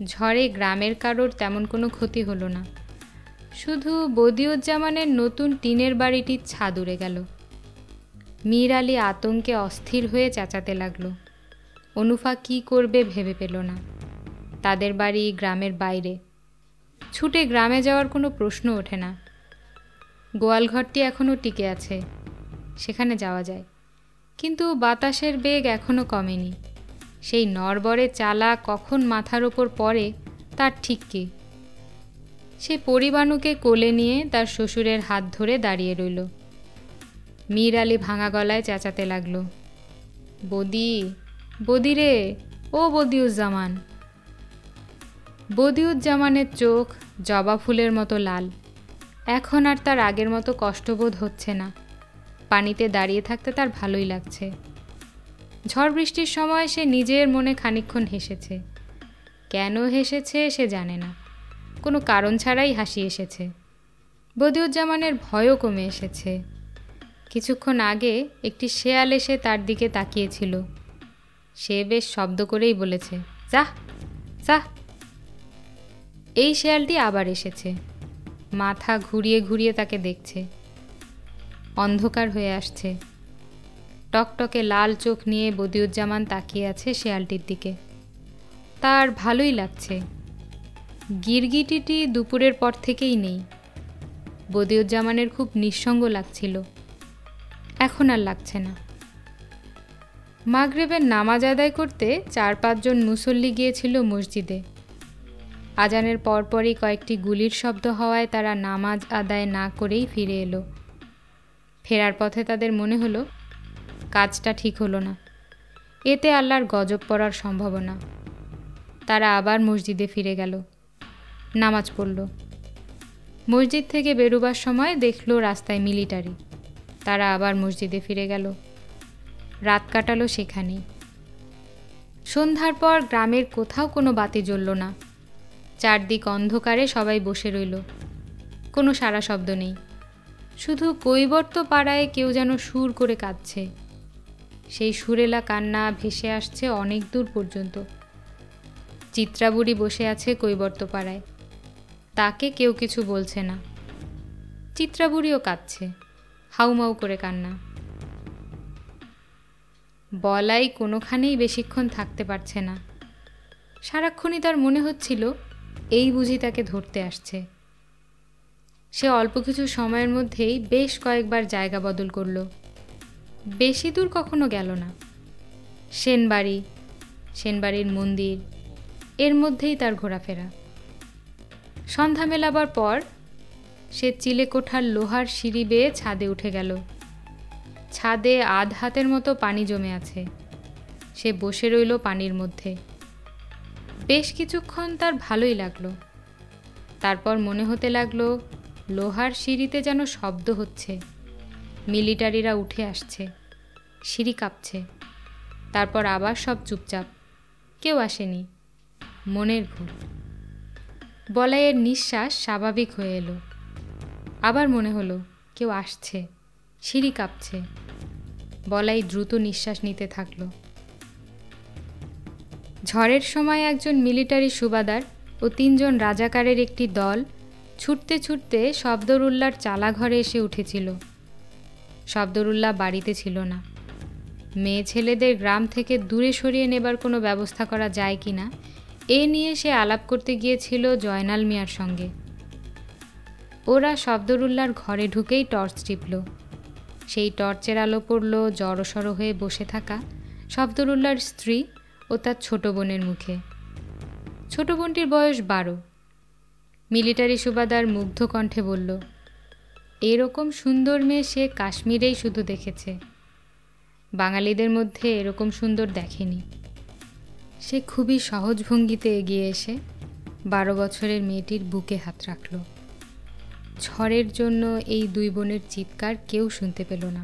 ঝড়ে গ্রামের কারোর তেমন কোনো ক্ষতি হলো না। শুধু বদিউজ্জামানের নতুন টিনের বাড়িটির ছাদ উড়ে গেল। মীর আলী আতঙ্কে অস্থির হয়ে চেঁচাতে লাগলো। অনুফা কি করবে ভেবে পেল না। তাদের বাড়ি গ্রামের বাইরে। ছুটে গ্রামে যাওয়ার কোনো প্রশ্ন ওঠে না। গোয়ালঘরটি এখনও টিকে আছে, সেখানে যাওয়া যায়। কিন্তু বাতাসের বেগ এখনও কমেনি। সেই নড়বড়ে চালা কখন মাথার ওপর পড়ে তার ঠিক কি। সে পরিবাণুকে কোলে নিয়ে তার শ্বশুরের হাত ধরে দাঁড়িয়ে রইল। মীর আলী ভাঙা গলায় চেঁচাতে লাগলো, বদি, বদি রে, ও বদিউজ্জামান। বদিউজ্জামানের চোখ জবা ফুলের মতো লাল। এখন আর তার আগের মতো কষ্টবোধ হচ্ছে না। পানিতে দাঁড়িয়ে থাকতে তার ভালোই লাগছে। ঝড় বৃষ্টির সময় সে নিজের মনে খানিকক্ষণ হেসেছে। কেন হেসেছে সে জানে না, কোনো কারণ ছাড়াই হাসি এসেছে। বদিউজ্জামানের ভয়ও কমে এসেছে। কিছুক্ষণ আগে একটি শেয়াল এসে তার দিকে তাকিয়েছিল। সে বেশ শব্দ করেই বলেছে, যা যা। এই শেয়ালটি আবার এসেছে। মাথা ঘুরিয়ে ঘুরিয়ে তাকে দেখছে। অন্ধকার হয়ে আসছে। টকটকে লাল চোখ নিয়ে বদিউজ্জামান তাকিয়ে আছে শেয়ালটির দিকে। তার ভালোই লাগছে। গিরগিটিটি দুপুরের পর থেকেই নেই। বদিউজ্জামানের খুব নিঃসঙ্গ লাগছিল। এখন আর লাগছে না। মাগরিবের নামাজ আদায় করতে 4-5 জন মুসল্লি গিয়েছিল মসজিদে। আজানের পরপরই কয়েকটি গুলির শব্দ হওয়ায় তারা নামাজ আদায় না করেই ফিরে এলো। ফেরার পথে তাদের মনে হলো কাজটা ঠিক হলো না, এতে আল্লাহর গজব পড়ার সম্ভাবনা। তারা আবার মসজিদে ফিরে গেল, নামাজ পড়ল। মসজিদ থেকে বেরোবার সময় দেখলো রাস্তায় মিলিটারি। তারা আবার মসজিদে ফিরে গেল, রাত কাটালো সেখানেই। সন্ধ্যার পর গ্রামের কোথাও কোনো বাতি জ্বলল না। চারদিক অন্ধকারে সবাই বসে রইল। কোনো সারা শব্দ নেই। শুধু কৈবর্ত পাড়ায় কেউ যেন সুর করে কাঁদছে। সেই সুরেলা কান্না ভেসে আসছে অনেক দূর পর্যন্ত। চিত্রাবুড়ি বসে আছে কৈবর্ত পাড়ায়। তাকে কেউ কিছু বলছে না। চিত্রাবুড়িও কাঁদছে, হাউমাউ করে কান্না। বলাই কোনোখানেই বেশিক্ষণ থাকতে পারছে না। সারাক্ষণই তার মনে হচ্ছিল এই বুঝি তাকে ধরতে আসছে। সে অল্প কিছু সময়ের মধ্যেই বেশ কয়েকবার জায়গা বদল করল। বেশি দূর কখনো গেল না। সেনবাড়ি, সেনবাড়ির মন্দির, এর মধ্যেই তার ঘোরাফেরা। সন্ধ্যা মেলাবার পর সে চিলেকোঠার লোহার সিঁড়ি বেয়ে ছাদে উঠে গেল। ছাদে আধ হাতের মতো পানি জমে আছে। সে বসে রইল পানির মধ্যে। বেশ কিছুক্ষণ তার ভালোই লাগলো। তারপর মনে হতে লাগলো লোহার সিঁড়িতে যেন শব্দ হচ্ছে। মিলিটারিরা উঠে আসছে, সিঁড়ি কাঁপছে। তারপর আবার সব চুপচাপ, কেউ আসেনি। মনের ভুল। বলাইয়ের নিঃশ্বাস স্বাভাবিক হয়ে এলো। আবার মনে হলো কেউ আসছে, সিঁড়ি কাঁপছে। বলাই দ্রুত নিঃশ্বাস নিতে থাকলো। ঝড়ের সময় একজন মিলিটারি সুবাদার ও 3 জন রাজাকারের একটি দল ছুটতে ছুটতে শফদরুল্লাহর চালাঘরে এসে উঠেছিল। শফদরুল্লাহ বাড়িতে ছিল না। মেয়ে ছেলেদের গ্রাম থেকে দূরে সরিয়ে নেবার কোনো ব্যবস্থা করা যায় কি না এ নিয়ে সে আলাপ করতে গিয়েছিল জয়নাল মিয়ার সঙ্গে। ওরা শফদরুল্লাহর ঘরে ঢুকেই টর্চ টিপল। সেই টর্চের আলো পড়ল জড়সড় হয়ে বসে থাকা শফদরুল্লাহর স্ত্রী ও তার ছোট বোনের মুখে। ছোট বোনটির বয়স 12। মিলিটারি সুবাদার মুগ্ধ কণ্ঠে বলল, এরকম সুন্দর মেয়ে সে কাশ্মীরেই শুধু দেখেছে, বাঙালিদের মধ্যে এরকম সুন্দর দেখেনি। সে খুবই সহজ ভঙ্গিতে এগিয়ে এসে 12 বছরের মেয়েটির বুকে হাত রাখল। ঝড়ের জন্য এই 2 বোনের চিৎকার কেউ শুনতে পেল না।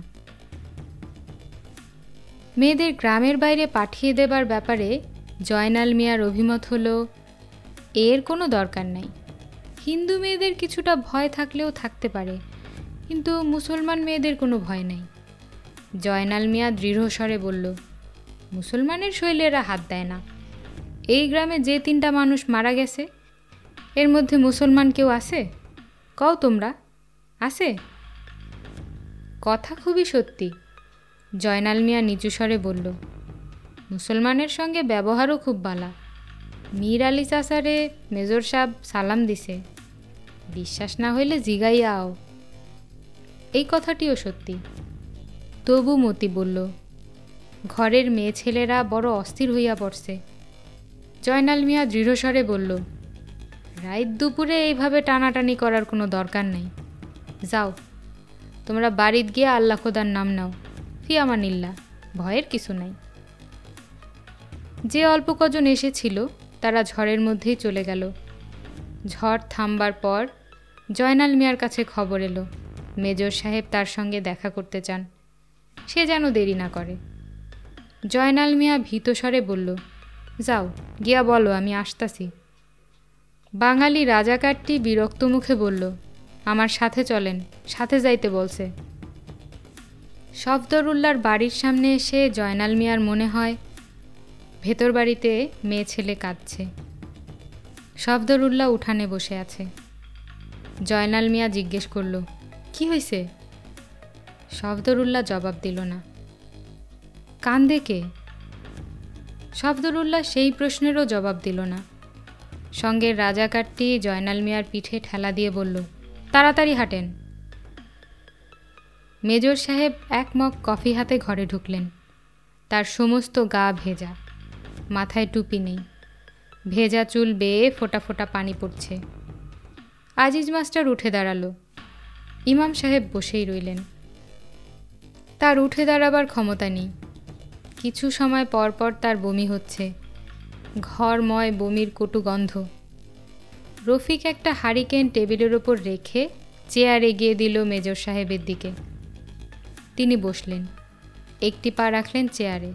মেয়েদের গ্রামের বাইরে পাঠিয়ে দেবার ব্যাপারে জয়নাল মিয়ার অভিমত হলো, এর কোনো দরকার নাই। হিন্দু মেয়েদের কিছুটা ভয় থাকলেও থাকতে পারে, কিন্তু মুসলমান মেয়েদের কোনো ভয় নাই। জয়নাল মিয়া দৃঢ়স্বরে বলল, মুসলমানের শৈলে এরা হাত দেয় না। এই গ্রামে যে 3টা মানুষ মারা গেছে, এর মধ্যে মুসলমান কেউ আছে? কও তোমরা, আছে? কথা খুবই সত্যি। জয়নাল মিয়া নিচু স্বরে বলল, মুসলমানের সঙ্গে ব্যবহারও খুব বালা। মীর আলী চাচারে মেজর সাহেব সালাম দিছে, বিশ্বাস না হইলে জিগাইয়া আও। এই কথাটিও সত্যি। তবু মতি বলল, ঘরের মেয়ে ছেলেরা বড় অস্থির হইয়া পড়ছে। জয়নাল মিয়া দৃঢ়স্বরে বলল, রাত দুপুরে এইভাবে টানাটানি করার কোনো দরকার নেই। যাও, তোমরা বাড়িত গিয়ে আল্লাহ খোদার নাম নাও, ফিয়ামানিল্লাহ, ভয়ের কিছু নাই। যে অল্প কজন এসেছিল তারা ঝড়ের মধ্যেই চলে গেল। ঝড় থামবার পর জয়নাল মিয়ার কাছে খবর এলো মেজর সাহেব তার সঙ্গে দেখা করতে চান। সে যেন দেরি না করে। জয়নাল মিয়া ভীতস্বরে বলল, যাও গিয়া বলো আমি আসতাছি। বাঙালি রাজাকারটি বিরক্ত মুখে বলল, আমার সাথে চলেন, সাথে যাইতে বলছে। শফদরুল্লাহর বাড়ির সামনে এসে জয়নাল মিয়ার মনে হয় ভেতর বাড়িতে মেয়ে ছেলে কাঁদছে। শফদরুল্লাহ উঠানে বসে আছে। জয়নাল মিয়া জিজ্ঞেস করল, কি হয়েছে? শফদরুল্লাহ জবাব দিল না। কান্দে কে? শফদরুল্লাহ সেই প্রশ্নেরও জবাব দিল না। সঙ্গের রাজাকারটি জয়নাল মিয়ার পিঠে ঠেলা দিয়ে বলল, তাড়াতাড়ি হাঁটেন। মেজর সাহেব এক মগ কফি হাতে ঘরে ঢুকলেন। তার সমস্ত গা ভেজা, মাথায় টুপি নেই, ভেজা চুল বেয়ে ফোঁটা ফোঁটা পানি পড়ছে। আজিজ মাস্টার উঠে দাঁড়ালো। ইমাম সাহেব বসেই রইলেন। তার উঠে দাঁড়াবার ক্ষমতা নেই। কিছু সময় পর পর তার বমি হচ্ছে, ঘরময় বমির কটু গন্ধ। রফিক একটা হারিকেন টেবিলের ওপর রেখে চেয়ার এগিয়ে দিল মেজর সাহেবের দিকে। তিনি বসলেন, একটি পা রাখলেন চেয়ারে।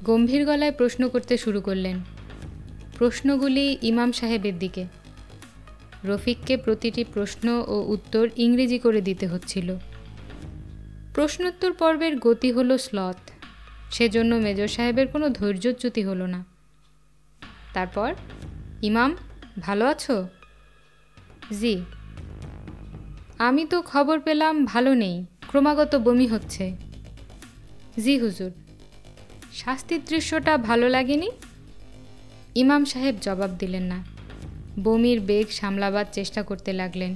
গম্ভীর গলায় প্রশ্ন করতে শুরু করলেন। প্রশ্নগুলি ইমাম সাহেবের দিকে। রফিককে প্রতিটি প্রশ্ন ও উত্তর ইংরেজি করে দিতে হচ্ছিল। প্রশ্নোত্তর পর্বের গতি হলো স্লথ, সেজন্য মেজর সাহেবের কোনো ধৈর্যচ্যুতি হলো না। তারপর, ইমাম, ভালো আছো? জি। আমি তো খবর পেলাম ভালো নেই, ক্রমাগত বমি হচ্ছে। জি হুজুর। শাস্তির দৃশ্যটা ভালো লাগেনি? ইমাম সাহেব জবাব দিলেন না, বমির বেগ সামলাবার চেষ্টা করতে লাগলেন।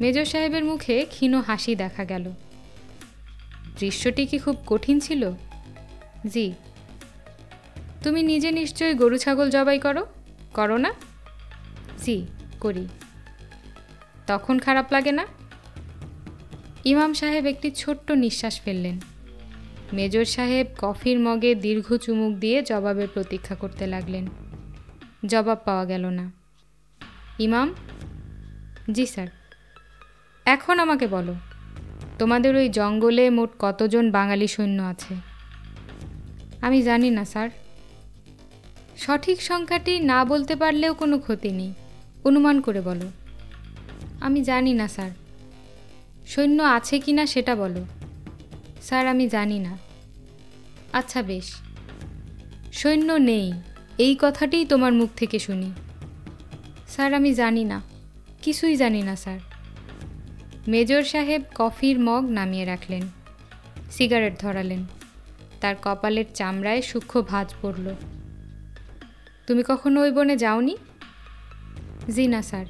মেজর সাহেবের মুখে ক্ষীণ হাসি দেখা গেল। দৃশ্যটি কি খুব কঠিন ছিল? জি। তুমি নিজে নিশ্চয়ই গরু ছাগল জবাই করো না? জি, করি। তখন খারাপ লাগে না? ইমাম সাহেব একটি ছোট্ট নিঃশ্বাস ফেললেন। মেজর সাহেব কফির মগে দীর্ঘ চুমুক দিয়ে জবাবের প্রতীক্ষা করতে লাগলেন। জবাব পাওয়া গেল না। ইমাম, জি স্যার। এখন আমাকে বলো, তোমাদের ওই জঙ্গলে মোট কতজন বাঙালি সৈন্য আছে? আমি জানি না স্যার। সঠিক সংখ্যাটি না বলতে পারলেও কোনো ক্ষতি নেই, অনুমান করে বলো। আমি জানি না স্যার। সৈন্য আছে কি না সেটা বলো। স্যার, আমি জানি না। আচ্ছা বেশ, সৈন্য নেই এই কথাটিই তোমার মুখ থেকে শুনি। স্যার, আমি জানি না, কিছুই জানি না স্যার। মেজর সাহেব কফির মগ নামিয়ে রাখলেন, সিগারেট ধরালেন। তার কপালের চামড়ায় সূক্ষ্ম ভাঁজ পড়ল। তুমি কখনো ওই বনে যাওনি? জি না স্যার,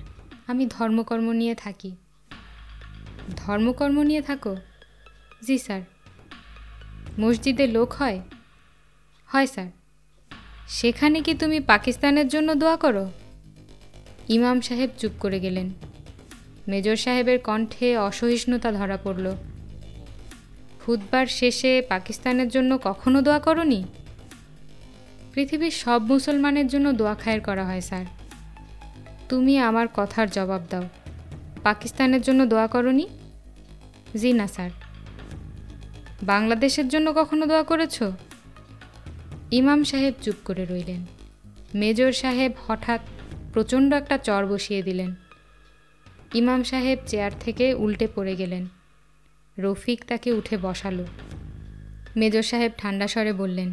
আমি ধর্মকর্ম নিয়ে থাকি। ধর্মকর্ম নিয়ে থাকো? জি স্যার। মসজিদে লোক হয়? হয় স্যার। সেখানে কি তুমি পাকিস্তানের জন্য দোয়া করো? ইমাম সাহেব চুপ করে গেলেন। মেজর সাহেবের কণ্ঠে অসহিষ্ণুতা ধরা পড়ল। খুতবার শেষে পাকিস্তানের জন্য কখনো দোয়া করনি? পৃথিবীর সব মুসলমানের জন্য দোয়া খায়ের করা হয় স্যার। তুমি আমার কথার জবাব দাও, পাকিস্তানের জন্য দোয়া করনি? জি না স্যার। বাংলাদেশের জন্য কখনো দোয়া করেছ? ইমাম সাহেব চুপ করে রইলেন। মেজর সাহেব হঠাৎ প্রচণ্ড একটা চড় বসিয়ে দিলেন। ইমাম সাহেব চেয়ার থেকে উল্টে পড়ে গেলেন। রফিক তাকে উঠে বসালো। মেজর সাহেব ঠান্ডা স্বরে বললেন,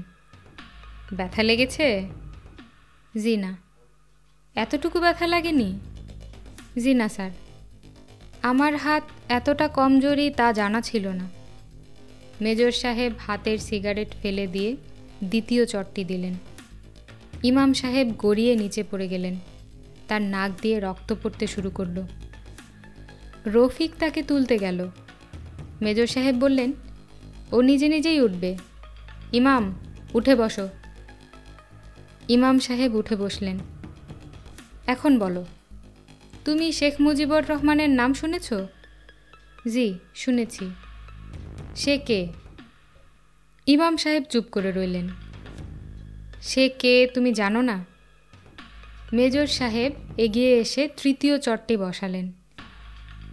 ব্যথা লেগেছে? জি না। এতটুকু ব্যথা লাগেনি? জি না স্যার। আমার হাত এতটা কমজোরি তা জানা ছিল না। মেজর সাহেব হাতের সিগারেট ফেলে দিয়ে দ্বিতীয় চটটি দিলেন। ইমাম সাহেব গড়িয়ে নিচে পড়ে গেলেন। তার নাক দিয়ে রক্ত পড়তে শুরু করল। রফিক তাকে তুলতে গেল। মেজর সাহেব বললেন, ও নিজে নিজেই উঠবে। ইমাম, উঠে বসো। ইমাম সাহেব উঠে বসলেন। এখন বলো, তুমি শেখ মুজিবুর রহমানের নাম শুনেছ? জি, শুনেছি। সে কে? ইমাম সাহেব চুপ করে রইলেন। সে কে তুমি জানো না? মেজর সাহেব এগিয়ে এসে তৃতীয় চটটি বসালেন।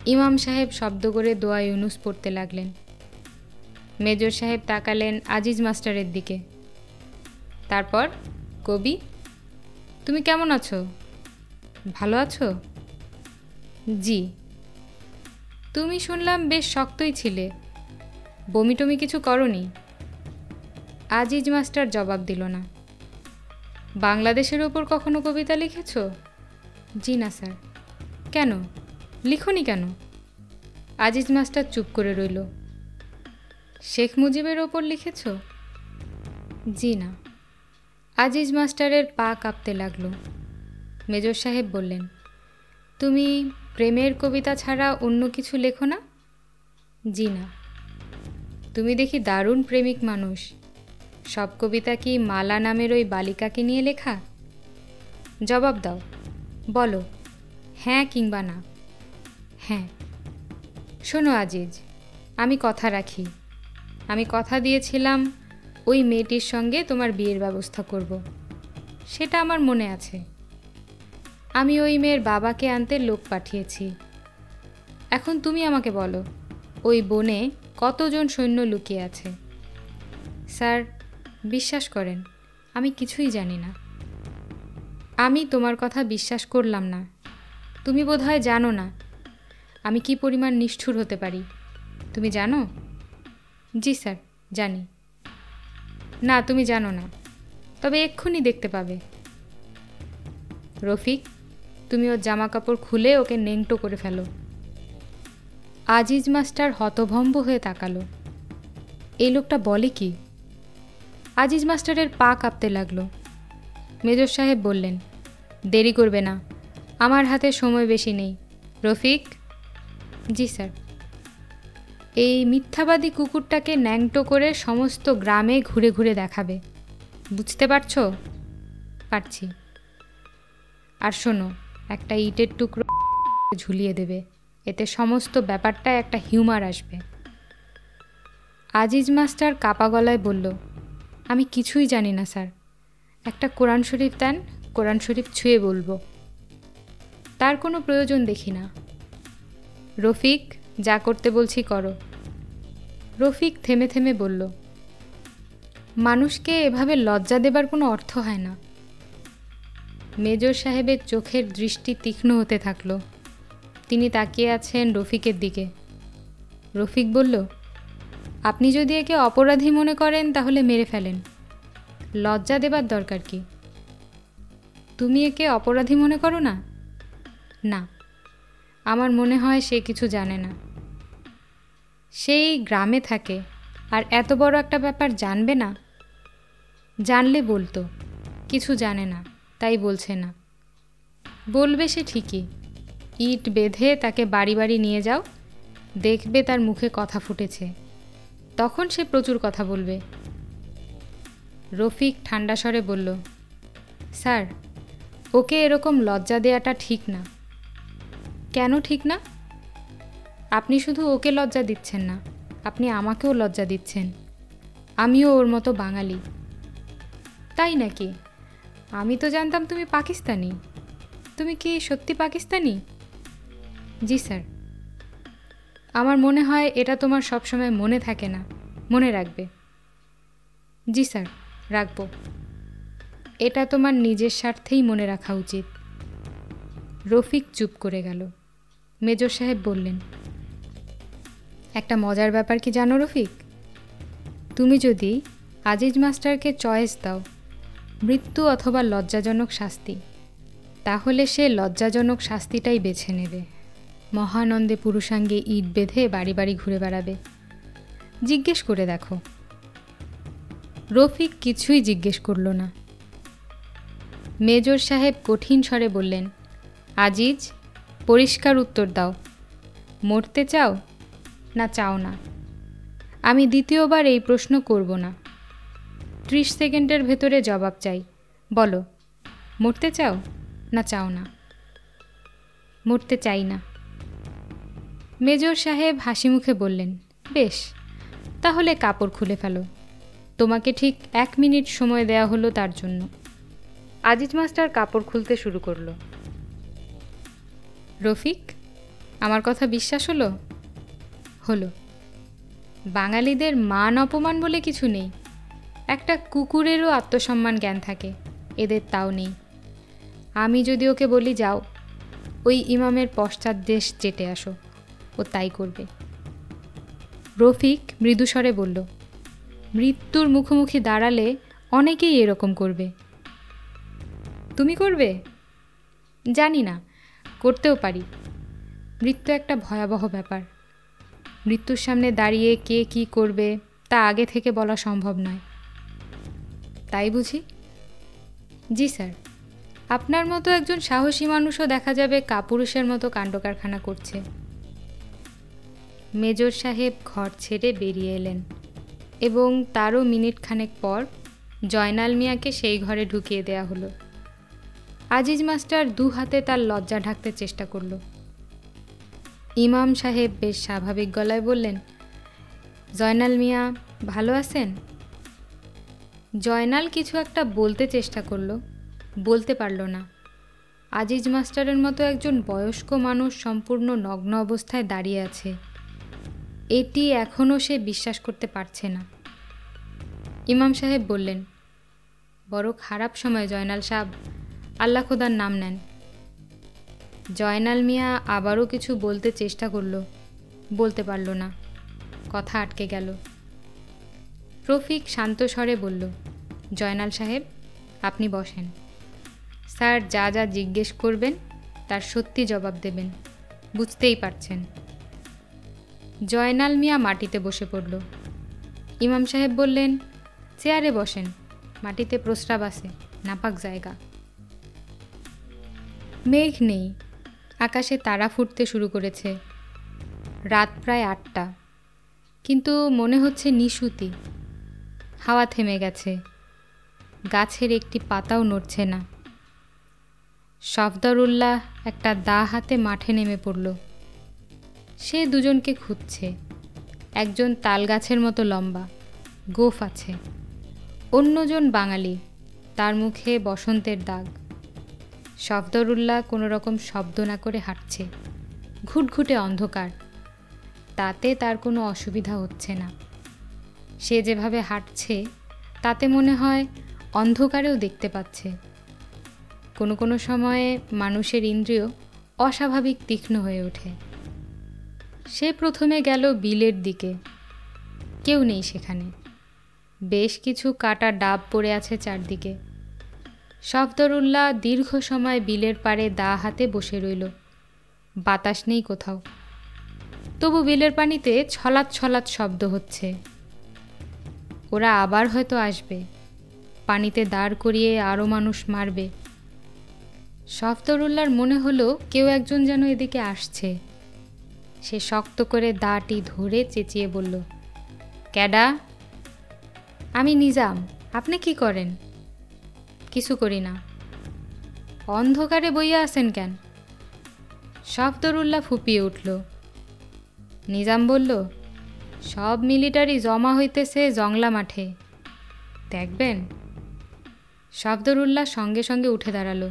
ইমাম সাহেব শব্দ করে দোয়া ইউনুস পড়তে লাগলেন। মেজর সাহেব তাকালেন আজিজ মাস্টারের দিকে। তারপর, কবি, তুমি কেমন আছো? ভালো আছো? জি। তুমি শুনলাম বেশ শক্তই ছিলে, বমি টমি কিছু করনি? আজিজ মাস্টার জবাব দিল না। বাংলাদেশের ওপর কখনো কবিতা লিখেছ? জি না স্যার। কেন, লিখোনি কেন? আজিজ মাস্টার চুপ করে রইল। শেখ মুজিবের ওপর লিখেছ? জি না। আজিজ মাস্টারের পা কাঁপতে লাগলো। মেজর সাহেব বললেন, তুমি প্রেমের কবিতা ছাড়া অন্য কিছু লেখো না? জি না। তুমি দেখি দারুণ প্রেমিক মানুষ। সব কবিতা কি মালা নামের ওই বালিকাকে নিয়ে লেখা? জবাব দাও, বলো হ্যাঁ কিংবা না। হ্যাঁ। শোনো আজিজ, আমি কথা রাখি। আমি কথা দিয়েছিলাম ওই মেয়েটির সঙ্গে তোমার বিয়ের ব্যবস্থা করব। সেটা আমার মনে আছে। আমি ওই মেয়ের বাবাকে আনতে লোক পাঠিয়েছি। এখন তুমি আমাকে বলো, ওই বনে কতজন সৈন্য লুকিয়ে আছে? স্যার, বিশ্বাস করেন, আমি কিছুই জানি না। আমি তোমার কথা বিশ্বাস করলাম না। তুমি বোধহয় জানো না আমি কি পরিমাণ নিষ্ঠুর হতে পারি। তুমি জানো? জি স্যার, জানি। না, তুমি জানো না, তবে এক্ষুনি দেখতে পাবে। রফিক, তুমি ওর জামা কাপড় খুলে ওকে নেংটো করে ফেলো। আজিজ মাস্টার হতভম্ব হয়ে তাকালো। এই লোকটা বলে কি? আজিজ মাস্টারের পা কাঁপতে লাগলো। মেজর সাহেব বললেন, দেরি করবে না, আমার হাতে সময় বেশি নেই। রফিক। জি স্যার। এই মিথ্যাবাদী কুকুরটাকে ন্যাংটো করে সমস্ত গ্রামে ঘুরে ঘুরে দেখাবে। বুঝতে পারছো? পারছি। আর শোনো, একটা ইটের টুকরো ঝুলিয়ে দেবে, এতে সমস্ত ব্যাপারটায় একটা হিউমার আসবে। আজিজ মাস্টার কাপা গলায় বলল, আমি কিছুই জানি না স্যার। একটা কোরআন শরীফ দেন, কোরআন শরীফ ছুঁয়ে বলবো। তার কোনো প্রয়োজন দেখি না। রফিক, যা করতে বলছি করো। রফিক থেমে থেমে বলল, মানুষকে এভাবে লজ্জা দেবার কোনো অর্থ হয় না। মেজর সাহেবের চোখের দৃষ্টি তীক্ষ্ণ হতে থাকল। তিনি তাকিয়ে আছেন রফিকের দিকে। রফিক বলল, আপনি যদি একে অপরাধী মনে করেন তাহলে মেরে ফেলেন। লজ্জা দেবার দরকার কি? তুমি একে অপরাধী মনে করো না? না, আমার মনে হয় সে কিছু জানে না। সেই গ্রামে থাকে আর এত বড় একটা ব্যাপার জানবে না? জানলে বলতো, কিছু জানে না তাই বলছে না। বলবে সে ঠিকই। ইট বেঁধে তাকে বাড়ি বাড়ি নিয়ে যাও, দেখবে তার মুখে কথা ফুটেছে, তখন সে প্রচুর কথা বলবে। রফিক ঠান্ডা স্বরে বলল, স্যার, ওকে এরকম লজ্জা দেওয়াটা ঠিক না। কেন ঠিক না? আপনি শুধু ওকে লজ্জা দিচ্ছেন না, আপনি আমাকেও লজ্জা দিচ্ছেন। আমিও ওর মতো বাঙালি। তাই নাকি? আমি তো জানতাম তুমি পাকিস্তানি। তুমি কি সত্যি পাকিস্তানি? জি স্যার। আমার মনে হয় এটা তোমার সবসময় মনে থাকে না, মনে রাখবে। জি স্যার, রাখব। এটা তোমার নিজের স্বার্থেই মনে রাখা উচিত। রফিক চুপ করে গেল। মেজর সাহেব বললেন, একটা মজার ব্যাপার কি জানো রফিক? তুমি যদি আজিজ মাস্টারকে চয়েস দাও, মৃত্যু অথবা লজ্জাজনক শাস্তি, তাহলে সে লজ্জাজনক শাস্তিটাই বেছে নেবে। মহানন্দে পুরুষাঙ্গে ইট বেঁধে বাড়ি বাড়ি ঘুরে বেড়াবে। জিজ্ঞেস করে দেখো। রফিক কিছুই জিজ্ঞেস করল না। মেজর সাহেব কঠিন স্বরে বললেন, আজিজ, পরিষ্কার উত্তর দাও। মরতে চাও না চাও না? আমি দ্বিতীয়বার এই প্রশ্ন করব না। 30 সেকেন্ডের ভেতরে জবাব চাই। বলো, মরতে চাও না চাও না? মরতে চাই না। মেজর সাহেব হাসি মুখে বললেন, বেশ, তাহলে কাপড় খুলে ফেলো। তোমাকে ঠিক 1 মিনিট সময় দেয়া হলো তার জন্য। আজিজ মাস্টার কাপড় খুলতে শুরু করলো। রফিক, আমার কথা বিশ্বাস হলো? হলো। বাঙালিদের মান অপমান বলে কিছু নেই। একটা কুকুরেরও আত্মসম্মান জ্ঞান থাকে, এদের তাও নেই। আমি যদি ওকে বলি যাও, ওই ইমামের পশ্চাৎ দেশ চেটে আসো, ও তাই করবে। রফিক মৃদুস্বরে বলল, মৃত্যুর মুখোমুখি দাঁড়ালে অনেকেই এরকম করবে। তুমি করবে? জানি না, করতেও পারি। মৃত্যু একটা ভয়াবহ ব্যাপার। মৃত্যুর সামনে দাঁড়িয়ে কে কী করবে তা আগে থেকে বলা সম্ভব নয়। তাই বুঝি? জি স্যার, আপনার মতো একজন সাহসী মানুষও দেখা যাবে কাপুরুষের মতো কাণ্ডকারখানা করছে। মেজর সাহেব ঘর ছেড়ে বেরিয়ে এলেন এবং তারও মিনিট খানেক পর জয়নাল মিয়াকে সেই ঘরে ঢুকিয়ে দেয়া হলো। আজিজ মাস্টার দু হাতে তার লজ্জা ঢাকতে চেষ্টা করল। ইমাম সাহেব বেশ স্বাভাবিক গলায় বললেন, জয়নাল মিয়া ভালো আছেন? জয়নাল কিছু একটা বলতে চেষ্টা করল, বলতে পারল না। আজিজ মাস্টারের মতো একজন বয়স্ক মানুষ সম্পূর্ণ নগ্ন অবস্থায় দাঁড়িয়ে আছে, এটি এখনও সে বিশ্বাস করতে পারছে না। ইমাম সাহেব বললেন, বড় খারাপ সময় জয়নাল সাহেব, আল্লাহ খোদার নাম নেন। জয়নাল মিয়া আবারও কিছু বলতে চেষ্টা করল, বলতে পারল না, কথা আটকে গেল। রফিক শান্ত স্বরে বলল, জয়নাল সাহেব আপনি বসেন। স্যার যা যা জিজ্ঞেস করবেন তার সত্যি জবাব দেবেন, বুঝতেই পারছেন। জয়নাল মিয়া মাটিতে বসে পড়ল। ইমাম সাহেব বললেন, চেয়ারে বসেন, মাটিতে প্রস্রাব আছে, নাপাক জায়গা। মেঘ নেই, আকাশে তারা ফুটতে শুরু করেছে। রাত প্রায় 8টা, কিন্তু মনে হচ্ছে নিশুতি। হাওয়া থেমে গেছে, গাছের একটি পাতাও নড়ছে না। সফদরুল্লাহ একটা দা হাতে মাঠে নেমে পড়ল। সে দুজনকে খুঁজছে। একজন তাল গাছের মতো লম্বা, গোঁফ আছে। অন্যজন বাঙালি, তার মুখে বসন্তের দাগ। সফদরুল্লাহ কোনো রকম শব্দ না করে হাঁটছে। ঘুটঘুটে অন্ধকার, তাতে তার কোনো অসুবিধা হচ্ছে না। সে যেভাবে হাঁটছে তাতে মনে হয় অন্ধকারেও দেখতে পাচ্ছে। কোনো কোনো সময়ে মানুষের ইন্দ্রিয় অস্বাভাবিক তীক্ষ্ণ হয়ে ওঠে। সে প্রথমে গেল বিলের দিকে। কেউ নেই সেখানে। বেশ কিছু কাটা ডাব পড়ে আছে চারদিকে। সফদরুল্লাহ দীর্ঘ সময় বিলের পাড়ে দা হাতে বসে রইল। বাতাস নেই কোথাও, তবু বিলের পানিতে ছলাৎ ছলাৎ শব্দ হচ্ছে। ওরা আবার হয়তো আসবে, পানিতে দাঁড় করিয়ে আরও মানুষ মারবে। সফদরুল্লাহর মনে হলো কেউ একজন যেন এদিকে আসছে। সে শক্ত করে দাটি ধরে চেঁচিয়ে বলল, ক্যাডা? আমি নিজাম, আপনি কি করেন? কিছু করি না। অন্ধকারে বইয়া আছেন কেন? সফদরুল্লাহ ফুপিয়ে উঠল। নিজাম বলল, সব মিলিটারি জমা হইতেছে জংলা মাঠে, দেখবেন? সফদরুল্লাহ সঙ্গে সঙ্গে উঠে দাঁড়ালো।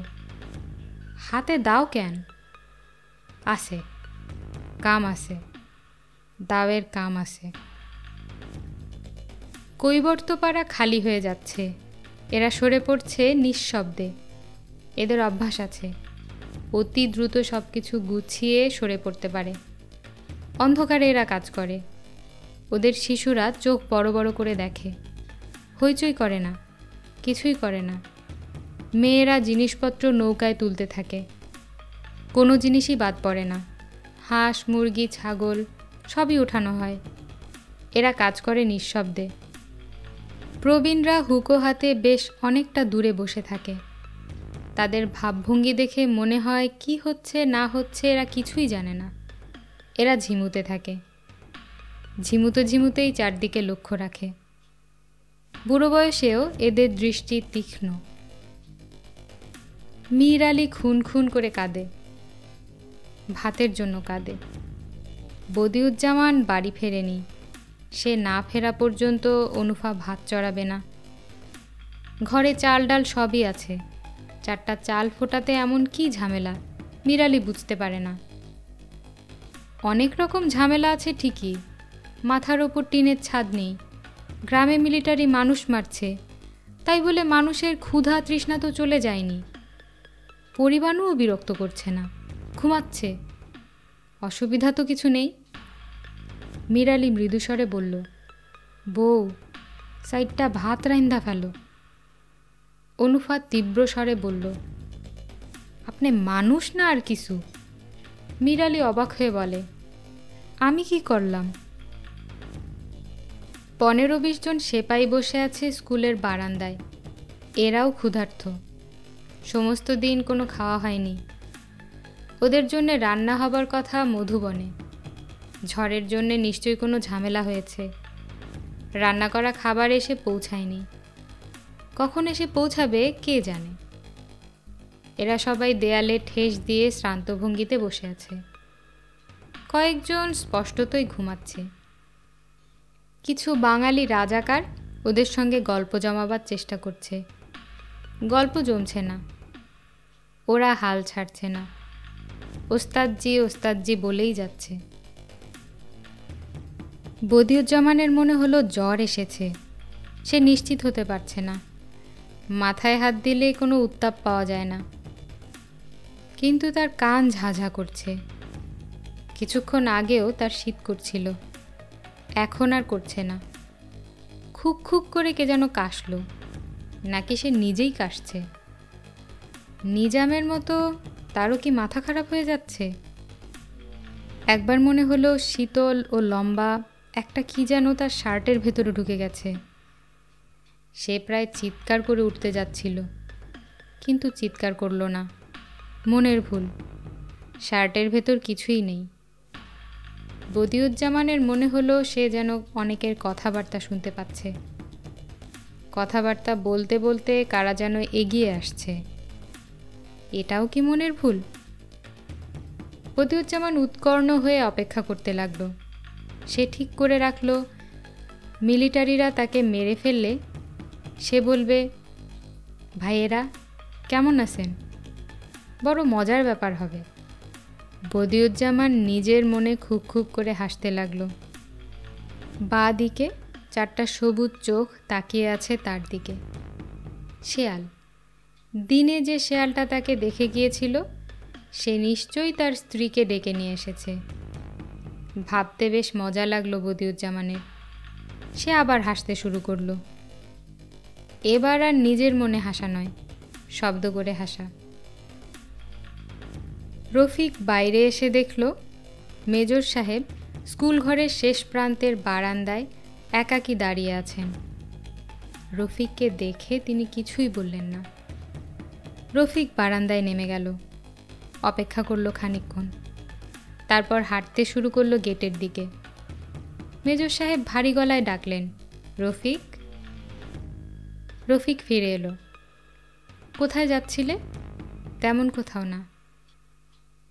হাতে দাও কেন? আছে, কাম আছে, দাওয়ের কাম আছে। কৈবর্তপাড়া খালি হয়ে যাচ্ছে। এরা সরে পড়ছে নিঃশব্দে। এদের অভ্যাস আছে, অতি দ্রুত সব কিছু গুছিয়ে সরে পড়তে পারে। অন্ধকারে এরা কাজ করে। ওদের শিশুরা চোখ বড় বড় করে দেখে, হইচই করে না, কিছুই করে না। মেয়েরা জিনিসপত্র নৌকায় তুলতে থাকে। কোনো জিনিসই বাদ পড়ে না। হাঁস, মুরগি, ছাগল সবই ওঠানো হয়। এরা কাজ করে নিঃশব্দে। প্রবীণরা হুঁকো হাতে বেশ অনেকটা দূরে বসে থাকে। তাদের ভাবভঙ্গি দেখে মনে হয় কি হচ্ছে না হচ্ছে এরা কিছুই জানে না। এরা ঝিমুতে থাকে। ঝিমুতে ঝিমুতেই চারদিকে লক্ষ্য রাখে। বুড়ো বয়সেও এদের দৃষ্টি তীক্ষ্ণ। মীর আলী খুন খুন করে কাঁদে। ভাতের জন্য কাঁদে। বদিউজ্জামান বাড়ি ফেরেনি। সে না ফেরা পর্যন্ত অনুফা ভাত চড়াবে না। ঘরে চাল ডাল সবই আছে। 4টা চাল ফোটাতে এমন কি ঝামেলা মীর আলী বুঝতে পারে না। অনেক রকম ঝামেলা আছে ঠিকই, মাথার ওপর টিনের ছাদ নেই, গ্রামে মিলিটারি মানুষ মারছে, তাই বলে মানুষের ক্ষুধা তৃষ্ণা তো চলে যায়নি। পরিবারও বিরক্ত করছে না, ঘুমাচ্ছে, অসুবিধা তো কিছু নেই। মীর আলী মৃদুস্বরে বলল, বউ, সাইডটা ভাত রাইন্দা ফেলো। অনুফা তীব্র স্বরে বলল, আপনি মানুষ না আর কিছু, মীরালি অবাক হয়ে বলে, আমি কি করলাম? 15-20 জন সেপাই বসে আছে স্কুলের বারান্দায়। এরাও ক্ষুধার্ত। সমস্ত দিন কোনো খাওয়া হয়নি। ওদের জন্য রান্না হবার কথা মধুবনে। ঝড়ের জন্য নিশ্চয়ই কোনো ঝামেলা হয়েছে। রান্না করা খাবার এসে পৌঁছায়নি। কখন এসে পৌঁছাবে কে জানে। এরা সবাই দেয়ালে ঠেস দিয়ে শ্রান্ত ভঙ্গিতে বসে আছে। কয়েকজন স্পষ্টতই ঘুমাচ্ছে। কিছু বাঙালি রাজাকার ওদের সঙ্গে গল্প জমাবার চেষ্টা করছে। গল্প জমছে না। ওরা হাল ছাড়ছে না। ওস্তাদজি ওস্তাদজি বলেই যাচ্ছে। বদিউজ্জামানের মনে হলো জ্বর এসেছে। সে নিশ্চিত হতে পারছে না। মাথায় হাত দিলে কোনো উত্তাপ পাওয়া যায় না, কিন্তু তার কান ঝাঝা করছে। কিছুক্ষণ আগেও তার শীত করছিল, এখন আর করছে না। খুব খুব করে কে যেন কাশল, নাকি সে নিজেই কাশছে। নিজামের মতো তারও কি মাথা খারাপ হয়ে যাচ্ছে? একবার মনে হলো শীতল ও লম্বা একটা কি যেন তার শার্টের ভেতরে ঢুকে গেছে। সে প্রায় চিৎকার করে উঠতে যাচ্ছিল, কিন্তু চিৎকার করল না। মনের ভুল, শার্টের ভেতর কিছুই নেই। বদিউজ্জামানের মনে হলো সে যেন অনেকের কথাবার্তা শুনতে পাচ্ছে। কথাবার্তা বলতে বলতে কারা যেন এগিয়ে আসছে। এটাও কি মনের ভুল? বদিউজ্জামান উৎকর্ণ হয়ে অপেক্ষা করতে লাগলো। সে ঠিক করে রাখল, মিলিটারিরা তাকে মেরে ফেললে সে বলবে, ভাইয়েরা কেমন আছেন? বড় মজার ব্যাপার হবে। বদিউজ্জামান নিজের মনে খুব খুব করে হাসতে লাগলো। বাঁ দিকে 4টা সবুজ চোখ তাকিয়ে আছে তার দিকে। শেয়াল। দিনে যে শেয়ালটা তাকে দেখে গিয়েছিল সে নিশ্চয়ই তার স্ত্রীকে ডেকে নিয়ে এসেছে। ভাবতে বেশ মজা লাগলো বদিউজ্জামানের। সে আবার হাসতে শুরু করলো। এবার আর নিজের মনে হাসা নয়, শব্দ করে হাসা। রফিক বাইরে এসে দেখল মেজর সাহেব স্কুল ঘরের শেষ প্রান্তের বারান্দায় একাকী দাঁড়িয়ে আছেন। রফিককে দেখে তিনি কিছুই বললেন না। রফিক বারান্দায় নেমে গেল, অপেক্ষা করলো খানিকক্ষণ। তারপর হাঁটতে শুরু করলো গেটের দিকে। মেজর সাহেব ভারী গলায় ডাকলেন, রফিক। রফিক ফিরে এলো। কোথায় যাচ্ছিলে? তেমন কোথাও না।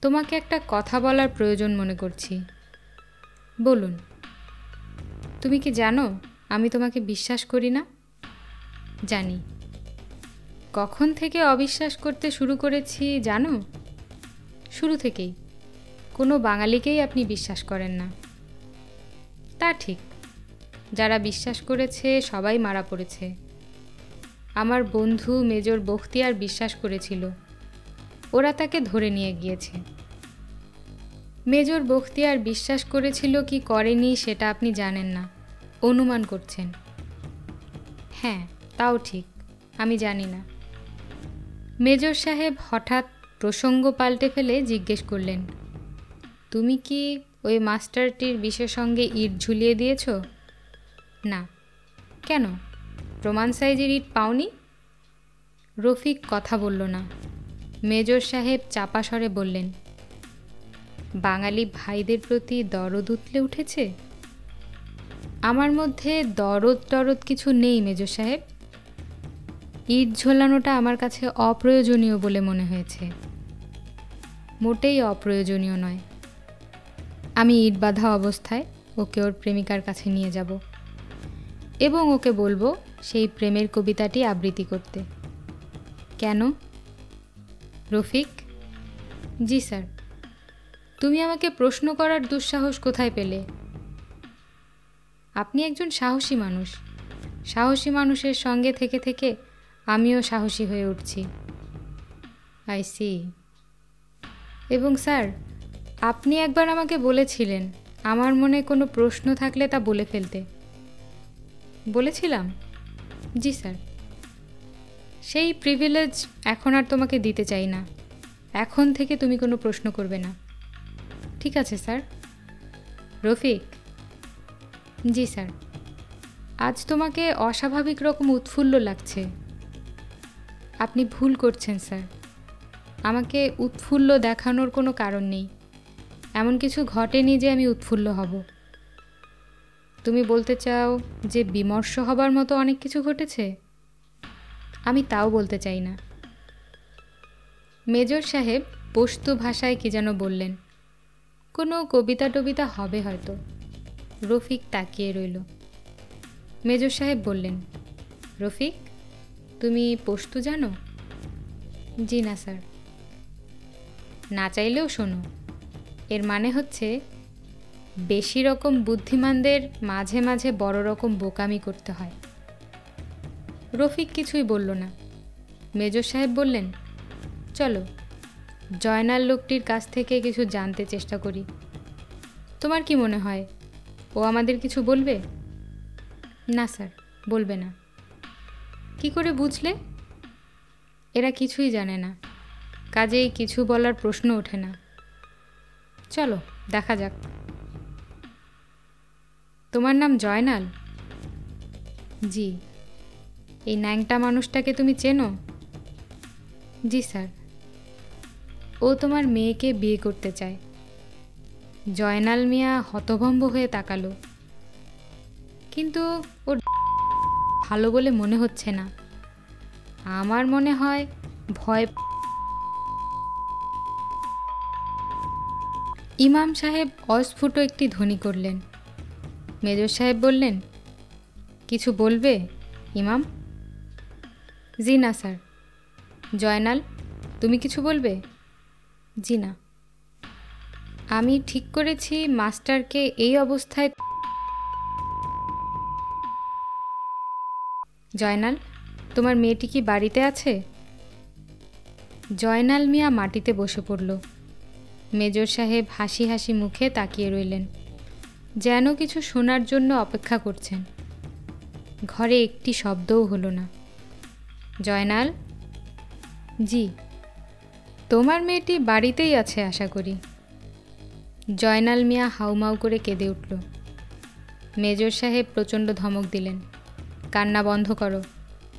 তোমাকে একটা কথা বলার প্রয়োজন মনে করছি। বলুন। তুমি কি জানো আমি তোমাকে বিশ্বাস করি না? জানি। কখন থেকে অবিশ্বাস করতে শুরু করেছি জানো? শুরু থেকেই। কোনো বাঙালিকেই আপনি বিশ্বাস করেন না। তা ঠিক। যারা বিশ্বাস করেছে সবাই মারা পড়েছে। আমার বন্ধু মেজর বখতিয়ার বিশ্বাস করেছিল। ওরা তাকে ধরে নিয়ে গিয়েছে। মেজর বখতিয়ার বিশ্বাস করেছিল কি করেনি সেটা আপনি জানেন না, অনুমান করছেন। হ্যাঁ, তাও ঠিক, আমি জানি না। মেজর সাহেব হঠাৎ প্রসঙ্গ পাল্টে ফেলে জিজ্ঞেস করলেন, তুমি কি ওই মাস্টারটির বিষের সঙ্গে ইট ঝুলিয়ে দিয়েছ? না। কেন? প্রমাণ সাইজের ইট পাওনি? রফিক কথা বলল না। মেজর সাহেব চাপা স্বরে বললেন, বাঙালি ভাইদের প্রতি দরদ উতলে উঠেছে? আমার মধ্যে দরদ কিছু নেই মেজর সাহেব। ইট ঝোলানোটা আমার কাছে অপ্রয়োজনীয় বলে মনে হয়েছে। মোটেই অপ্রয়োজনীয় নয়। আমি ইট বাঁধা অবস্থায় ওকে ওর প্রেমিকার কাছে নিয়ে যাব এবং ওকে বলবো সেই প্রেমের কবিতাটি আবৃত্তি করতে। কেন? রফিক। জি স্যার। তুমি আমাকে প্রশ্ন করার দুঃসাহস কোথায় পেলে? আপনি একজন সাহসী মানুষ। সাহসী মানুষের সঙ্গে থেকে থেকে আমিও সাহসী হয়ে উঠছি। I C. এবং স্যার, আপনি একবার আমাকে বলেছিলেন আমার মনে কোনো প্রশ্ন থাকলে তা বলে ফেলতে। বলেছিলাম? জি স্যার। সেই প্রিভিলেজ এখন আর তোমাকে দিতে চাই না। এখন থেকে তুমি কোনো প্রশ্ন করবে না। ঠিক আছে স্যার। রফিক। জি স্যার। আজ তোমাকে অস্বাভাবিক রকম উৎফুল্ল লাগছে। আপনি ভুল করছেন স্যার। আমাকে উৎফুল্ল দেখানোর কোনো কারণ নেই। এমন কিছু ঘটেনি যে আমি উৎফুল্ল হব। তুমি বলতে চাও যে বিমর্ষ হবার মতো অনেক কিছু ঘটেছে? আমি তাও বলতে চাই না। মেজর সাহেব পশতু ভাষায় কি যেন বললেন। কোনো কবিতা টবিতা হবে হয়তো। রফিক তাকিয়ে রইল। মেজর সাহেব বললেন, রফিক, তুমি পশতু জানো? জি না স্যার। না চাইলেও শোনো। এর মানে হচ্ছে বেশি রকম বুদ্ধিমানদের মাঝে মাঝে বড় রকম বোকামি করতে হয়। রফিক কিছুই বলল না। মেজর সাহেব বললেন, চলো জয়নাল লোকটির কাছ থেকে কিছু জানতে চেষ্টা করি। তোমার কি মনে হয় ও আমাদের কিছু বলবে? না স্যার, বলবে না। কি করে বুঝলে? এরা কিছুই জানে না, কাজেই কিছু বলার প্রশ্ন ওঠে না। চলো দেখা যাক। তোমার নাম জয়নাল? জি। এই ন্যাংটা মানুষটাকে তুমি চেনো? জি স্যার। ও তোমার মেয়েকে বিয়ে করতে চায়। জয়নাল মিয়া হতভম্ব হয়ে তাকালো। কিন্তু ওর ভালো বলে মনে হচ্ছে না। আমার মনে হয় ভয়। ইমাম সাহেব অস্ফুট একটি ধ্বনি করলেন। মেজর সাহেব বললেন, কিছু বলবে ইমাম? জি না স্যার। জয়নাল, তুমি কিছু বলবে? জি না। আমি ঠিক করেছি মাস্টারকে এই অবস্থায়। জয়নাল, তোমার মেয়েটি কি বাড়িতে আছে? জয়নাল মিয়া মাটিতে বসে পড়ল। মেজর সাহেব হাসি হাসি মুখে তাকিয়ে রইলেন, যেন কিছু শোনার জন্য অপেক্ষা করছেন। ঘরে একটি শব্দও হলো না। জয়নাল। জি। তোমার মেয়েটি বাড়িতেই আছে আশা করি। জয়নাল মিয়া হাউমাউ করে কেঁদে উঠল। মেজর সাহেব প্রচণ্ড ধমক দিলেন, কান্না বন্ধ করো।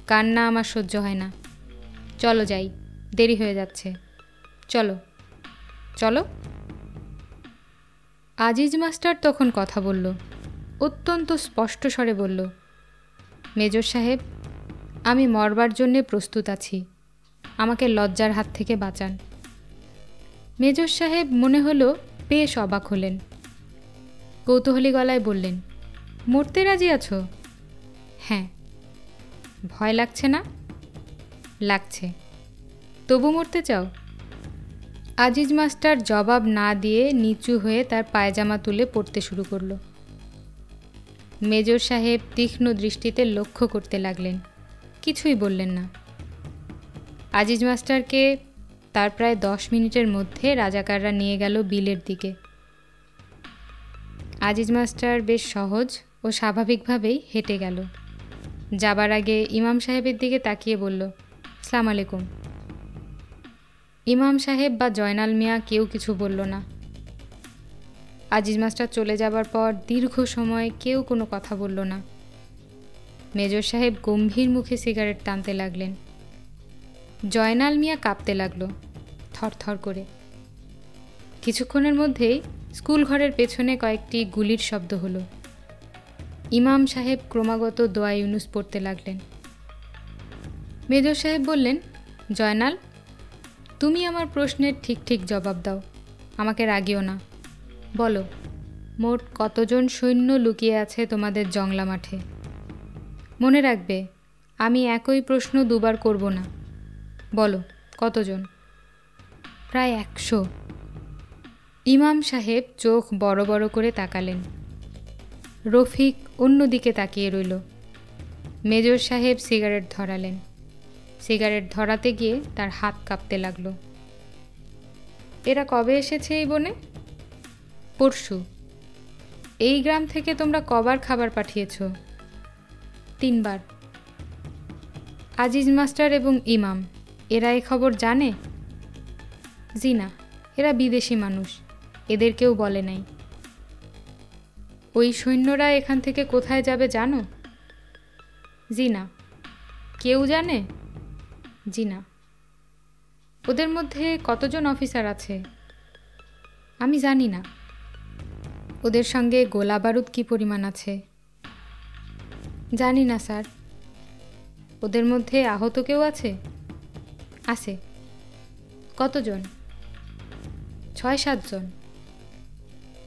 কান্না আমার সহ্য হয় না। চলো যাই, দেরি হয়ে যাচ্ছে। চলো চলো। আজিজ মাস্টার তখন কথা বলল, অত্যন্ত স্পষ্ট স্বরে বলল, মেজর সাহেব, আমি মরবার জন্যে প্রস্তুত আছি। আমাকে লজ্জার হাত থেকে বাঁচান। মেজর সাহেব মনে হলো বেশ অবাক হলেন। কৌতূহলী গলায় বললেন, মরতে রাজি আছো? হ্যাঁ। ভয় লাগছে না? লাগছে। তবু মরতে চাও? আজিজ মাস্টার জবাব না দিয়ে নিচু হয়ে তার পায়জামা তুলে পড়তে শুরু করল। মেজর সাহেব তীক্ষ্ণ দৃষ্টিতে লক্ষ্য করতে লাগলেন, কিছুই বললেন না। আজিজ মাস্টারকে তার প্রায় 10 মিনিটের মধ্যে রাজাকাররা নিয়ে গেল বিলের দিকে। আজিজ মাস্টার বেশ সহজ ও স্বাভাবিকভাবেই হেঁটে গেল। যাবার আগে ইমাম সাহেবের দিকে তাকিয়ে বলল, আসসালামু আলাইকুম। ইমাম সাহেব বা জয়নাল মিয়া কেউ কিছু বলল না। আজিজ মাস্টার চলে যাবার পর দীর্ঘ সময় কেউ কোনো কথা বলল না। মেজর সাহেব গম্ভীর মুখে সিগারেট টানতে লাগলেন। জয়নাল মিয়া কাঁপতে লাগলো, থরথর করে। কিছুক্ষণের মধ্যেই স্কুল ঘরের পেছনে কয়েকটি গুলির শব্দ হলো। ইমাম সাহেব ক্রমাগত দোয়া ইউনুস পড়তে লাগলেন। মেজর সাহেব বললেন, জয়নাল, তুমি আমার প্রশ্নের ঠিক ঠিক জবাব দাও, আমাকে রাগিও না। বলো, মোট কতজন সৈন্য লুকিয়ে আছে তোমাদের জংলা মাঠে? মনে রাখবে, আমি একই প্রশ্ন দুবার করব না। বলো, কতজন? প্রায় 100। ইমাম সাহেব চোখ বড় বড় করে তাকালেন। রফিক অন্যদিকে তাকিয়ে রইল। মেজর সাহেব সিগারেট ধরালেন। সিগারেট ধরাতে গিয়ে তার হাত কাঁপতে লাগলো। এরা কবে এসেছে এই বনে? পরশু। এই গ্রাম থেকে তোমরা কবার খাবার পাঠিয়েছ? 3 বার। আজিজ মাস্টার এবং ইমাম এরা এই খবর জানে? জি না, এরা বিদেশি মানুষ। এদের কেউ বলে নাই। ওই সৈন্যরা এখান থেকে কোথায় যাবে জানো? জি না। কেউ জানে? জি না। ওদের মধ্যে কতজন অফিসার আছে? আমি জানি না। ওদের সঙ্গে গোলা বারুদ কী পরিমাণ আছে? জানি না স্যার। ওদের মধ্যে আহত কেউ আছে? আছে। কতজন? 6-7 জন।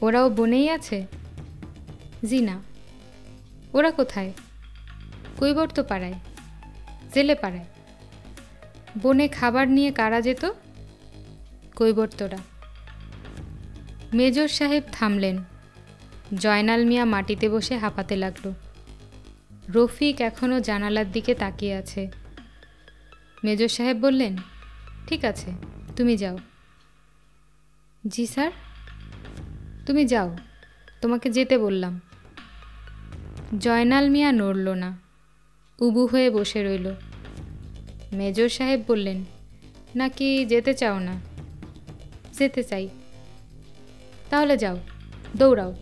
ওরাও বনেই আছে? জি না। ওরা কোথায়? কৈবর্ত পাড়ায়, জেলে পাড়ায়। বনে খাবার নিয়ে কারা যেত? কৈবর্তরা। মেজর সাহেব থামলেন। জয়নাল মিয়া মাটিতে বসে হাঁপাতে লাগল। রফিক এখনও জানালার দিকে তাকিয়ে আছে। মেজর সাহেব বললেন, ঠিক আছে, তুমি যাও। জি স্যার। তুমি যাও, তোমাকে যেতে বললাম। জয়নাল মিয়া নড়ল না, উবু হয়ে বসে রইল। মেজর সাহেব বললেন, নাকি যেতে চাও না? যেতে চাই। তাহলে যাও, দৌড়াও।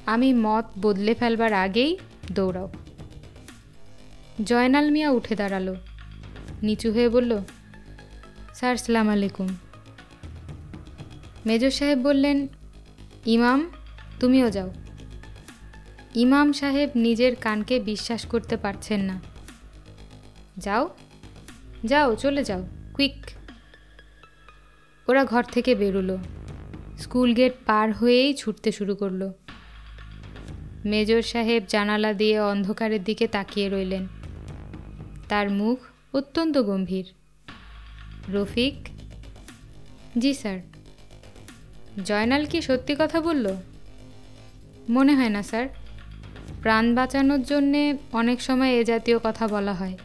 আমি মত বদলে ফেলবার আগেই দৌড়াও। জয়নাল মিয়া উঠে দাঁড়ালো, নিচু হয়ে বলল, স্যার সালাম আলাইকুম। মেজর সাহেব বললেন, ইমাম তুমিও যাও। ইমাম সাহেব নিজের কানকে বিশ্বাস করতে পারছেন না। যাও যাও, চলে যাও, কুইক। ওরা ঘর থেকে বেরোলো, স্কুল গেট পার হয়েই ছুটতে শুরু করলো। মেজর সাহেব জানালা দিয়ে অন্ধকারের দিকে তাকিয়ে রইলেন। তার মুখ অত্যন্ত গম্ভীর। রফিক? জি স্যার। জয়নাল কি সত্যি কথা বলল? মনে হয় না স্যার। প্রাণ বাঁচানোর জন্যে অনেক সময় এ জাতীয় কথা বলা হয়।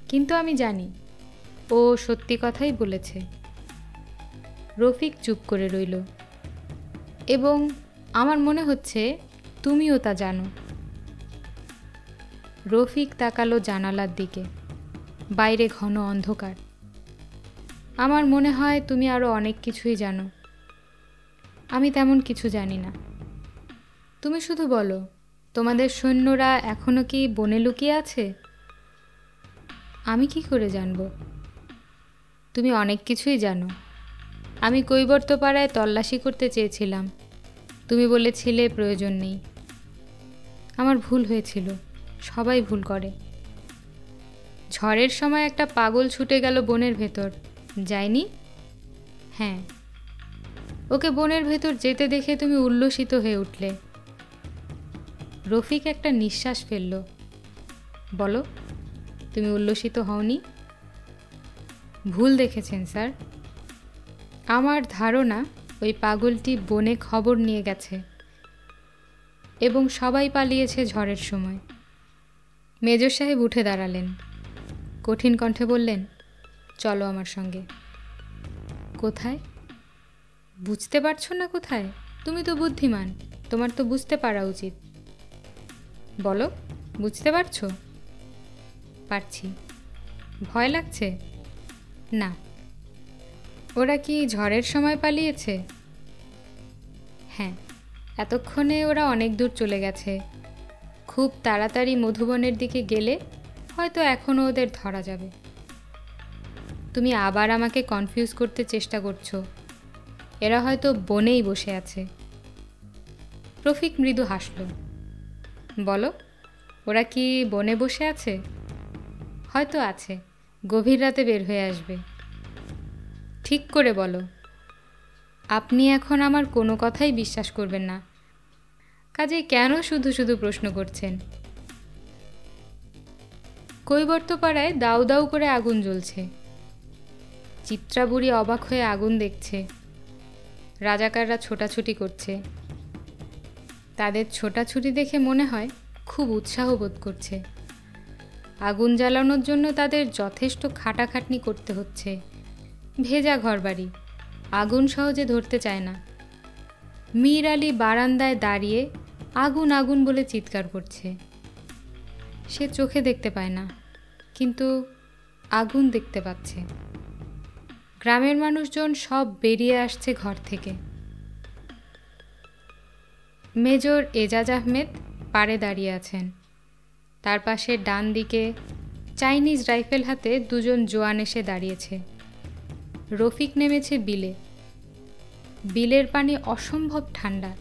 কিন্তু আমি জানি ও সত্যি কথাই বলেছে। রফিক চুপ করে রইল। এবং আমার মনে হচ্ছে তুমিও তা জানো। রফিক তাকালো জানালার দিকে। বাইরে ঘন অন্ধকার। আমার মনে হয় তুমি আরও অনেক কিছুই জানো। আমি তেমন কিছু জানি না। তুমি শুধু বলো, তোমাদের সৈন্যরা এখনো কি বনে লুকিয়ে আছে? আমি কি করে জানব? তুমি অনেক কিছুই জানো। আমি কৈবর্তপাড়ায় তল্লাশি করতে চেয়েছিলাম, তুমি বলেছিলে প্রয়োজন নেই। আমার ভুল হয়েছিল, সবাই ভুল করে। ঝড়ের সময় একটা পাগল ছুটে গেল বনের ভেতর, যায়নি? হ্যাঁ। ওকে বনের ভেতর যেতে দেখে তুমি উল্লসিত হয়ে উঠলে। রফিক একটা নিঃশ্বাস ফেলল। বলো, তুমি উল্লসিত হওনি? ভুল দেখেছেন স্যার। আমার ধারণা ওই পাগলটি বনে খবর নিয়ে গেছে এবং সবাই পালিয়েছে ঝড়ের সময়। মেজর সাহেব উঠে দাঁড়ালেন, কঠিন কণ্ঠে বললেন, চলো আমার সঙ্গে। কোথায়? বুঝতে পারছো না কোথায়? তুমি তো বুদ্ধিমান, তোমার তো বুঝতে পারা উচিত। বলো, বুঝতে পারছো? পারছি। ভয় লাগছে? না। ওরা কি ঝড়ের সময় পালিয়েছে? হ্যাঁ, এতক্ষণে ওরা অনেক দূর চলে গেছে। খুব তাড়াতাড়ি মধুবনের দিকে গেলে হয়তো এখনও ওদের ধরা যাবে। তুমি আবার আমাকে কনফিউজ করতে চেষ্টা করছো। এরা হয়তো বনেই বসে আছে। রফিক মৃদু হাসল। বলো, ওরা কি বনে বসে আছে? হয়তো আছে, গভীর রাতে বের হয়ে আসবে। ঠিক করে বলো। আপনি এখন আমার কোনো কথাই বিশ্বাস করবেন না, কাজেই কেন শুধু শুধু প্রশ্ন করছেন? কৈবর্তপাড়ায় দাউ দাউ করে আগুন জ্বলছে। চিত্রা বুড়ি অবাক হয়ে আগুন দেখছে। রাজাকাররা ছোটাছুটি করছে। তাদের ছোটাছুটি দেখে মনে হয় খুব উৎসাহ বোধ করছে। আগুন জ্বালানোর জন্য তাদের যথেষ্ট খাটাখাটনি করতে হচ্ছে। ভেজা ঘরবাড়ি, আগুন সহজে ধরতে চায় না। মীর আলী বারান্দায় দাঁড়িয়ে আগুন আগুন বলে চিৎকার করছে। সে চোখে দেখতে পায় না, কিন্তু আগুন দেখতে পাচ্ছে। গ্রামের মানুষজন সব বেরিয়ে আসছে ঘর থেকে। মেজর এজাজ আহমেদ পাড়ে দাঁড়িয়ে আছেন। তার পাশে ডান দিকে চাইনিজ রাইফেল হাতে দুজন জোয়ান এসে দাঁড়িয়েছে। রফিক নেমেছে বিলে। বিলের পানি অসম্ভব ঠান্ডা।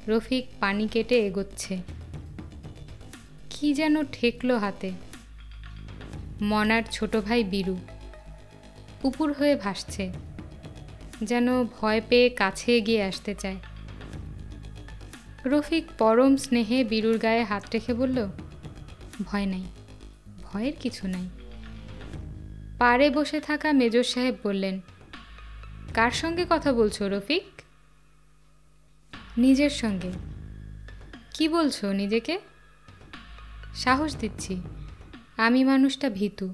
রফিক পানি কেটে এগোচ্ছে। কি যেন ঠেকলো হাতে। মনার ছোট ভাই বীরু উপুর হয়ে ভাসছে, যেন ভয় পেয়ে কাছে এগিয়ে আসতে চায়। রফিক পরম স্নেহে বীরুর গায়ে হাত রেখে বলল, ভয় নাই, ভয়ের কিছু নাই। পাড়ে বসে থাকা মেজর সাহেব বললেন, কার সঙ্গে কথা বলছো রফিক? নিজের সঙ্গে। কি বলছো নিজেকে? সাহস দিচ্ছি, আমি মানুষটা ভীতু।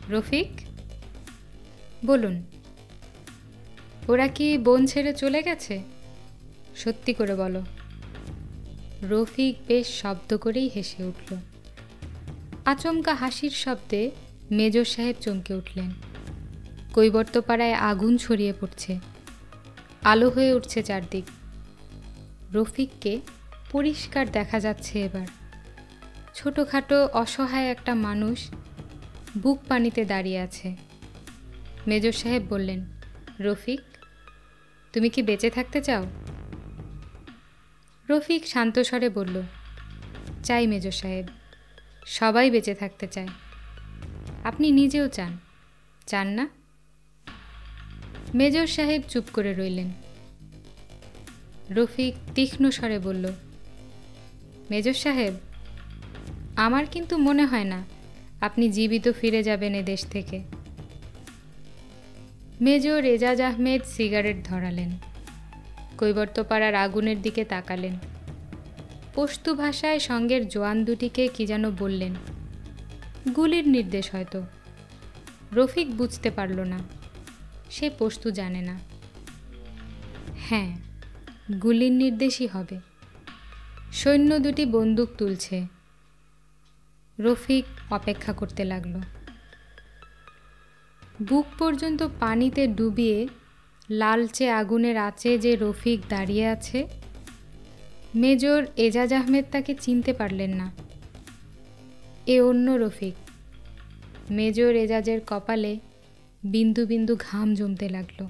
রফিক বলুন, ওরা কি বন ছেড়ে চলে গেছে? সত্যি করে বলো। রফিক বেশ শব্দ করেই হেসে উঠল। আচমকা হাসির শব্দে মেজর সাহেব চমকে উঠলেন। কৈবর্তপাড়ায় আগুন ছড়িয়ে পড়ছে, আলো হয়ে উঠছে চারদিক। রফিককে পরিষ্কার দেখা যাচ্ছে এবার। ছোটোখাটো অসহায় একটা মানুষ বুক পানিতে দাঁড়িয়ে আছে। মেজর সাহেব বললেন, রফিক, তুমি কি বেঁচে থাকতে চাও? রফিক শান্ত স্বরে বলল, চাই মেজর সাহেব, সবাই বেঁচে থাকতে চায়। আপনি নিজেও চান, চান না? মেজর সাহেব চুপ করে রইলেন। রফিক তীক্ষ্ণ স্বরে বলল, মেজর সাহেব, আমার কিন্তু মনে হয় না আপনি জীবিত ফিরে যাবেন এ দেশ থেকে। মেজর এজাজ আহমেদ সিগারেট ধরালেন। কৈবর্তপাড়ার আগুনের দিকে তাকালেন। পশতু ভাষায় সঙ্গের জোয়ান দুটিকে কি যেন বললেন। গুলির নির্দেশ হয়তো। রফিক বুঝতে পারল না, সে পশতু জানে না। হ্যাঁ, গুলির নির্দেশই হবে। সৈন্য দুটি বন্দুক তুলছে। রফিক অপেক্ষা করতে লাগল। বুক পর্যন্ত পানিতে ডুবিয়ে লালচে আগুনের আঁচে যে রফিক দাঁড়িয়ে আছে, মেজর এজাজ আহমেদ তাকে চিনতে পারলেন না। এ অন্য রফিক। মেজর এজাজের কপালে বিন্দু বিন্দু ঘাম জমতে লাগলো।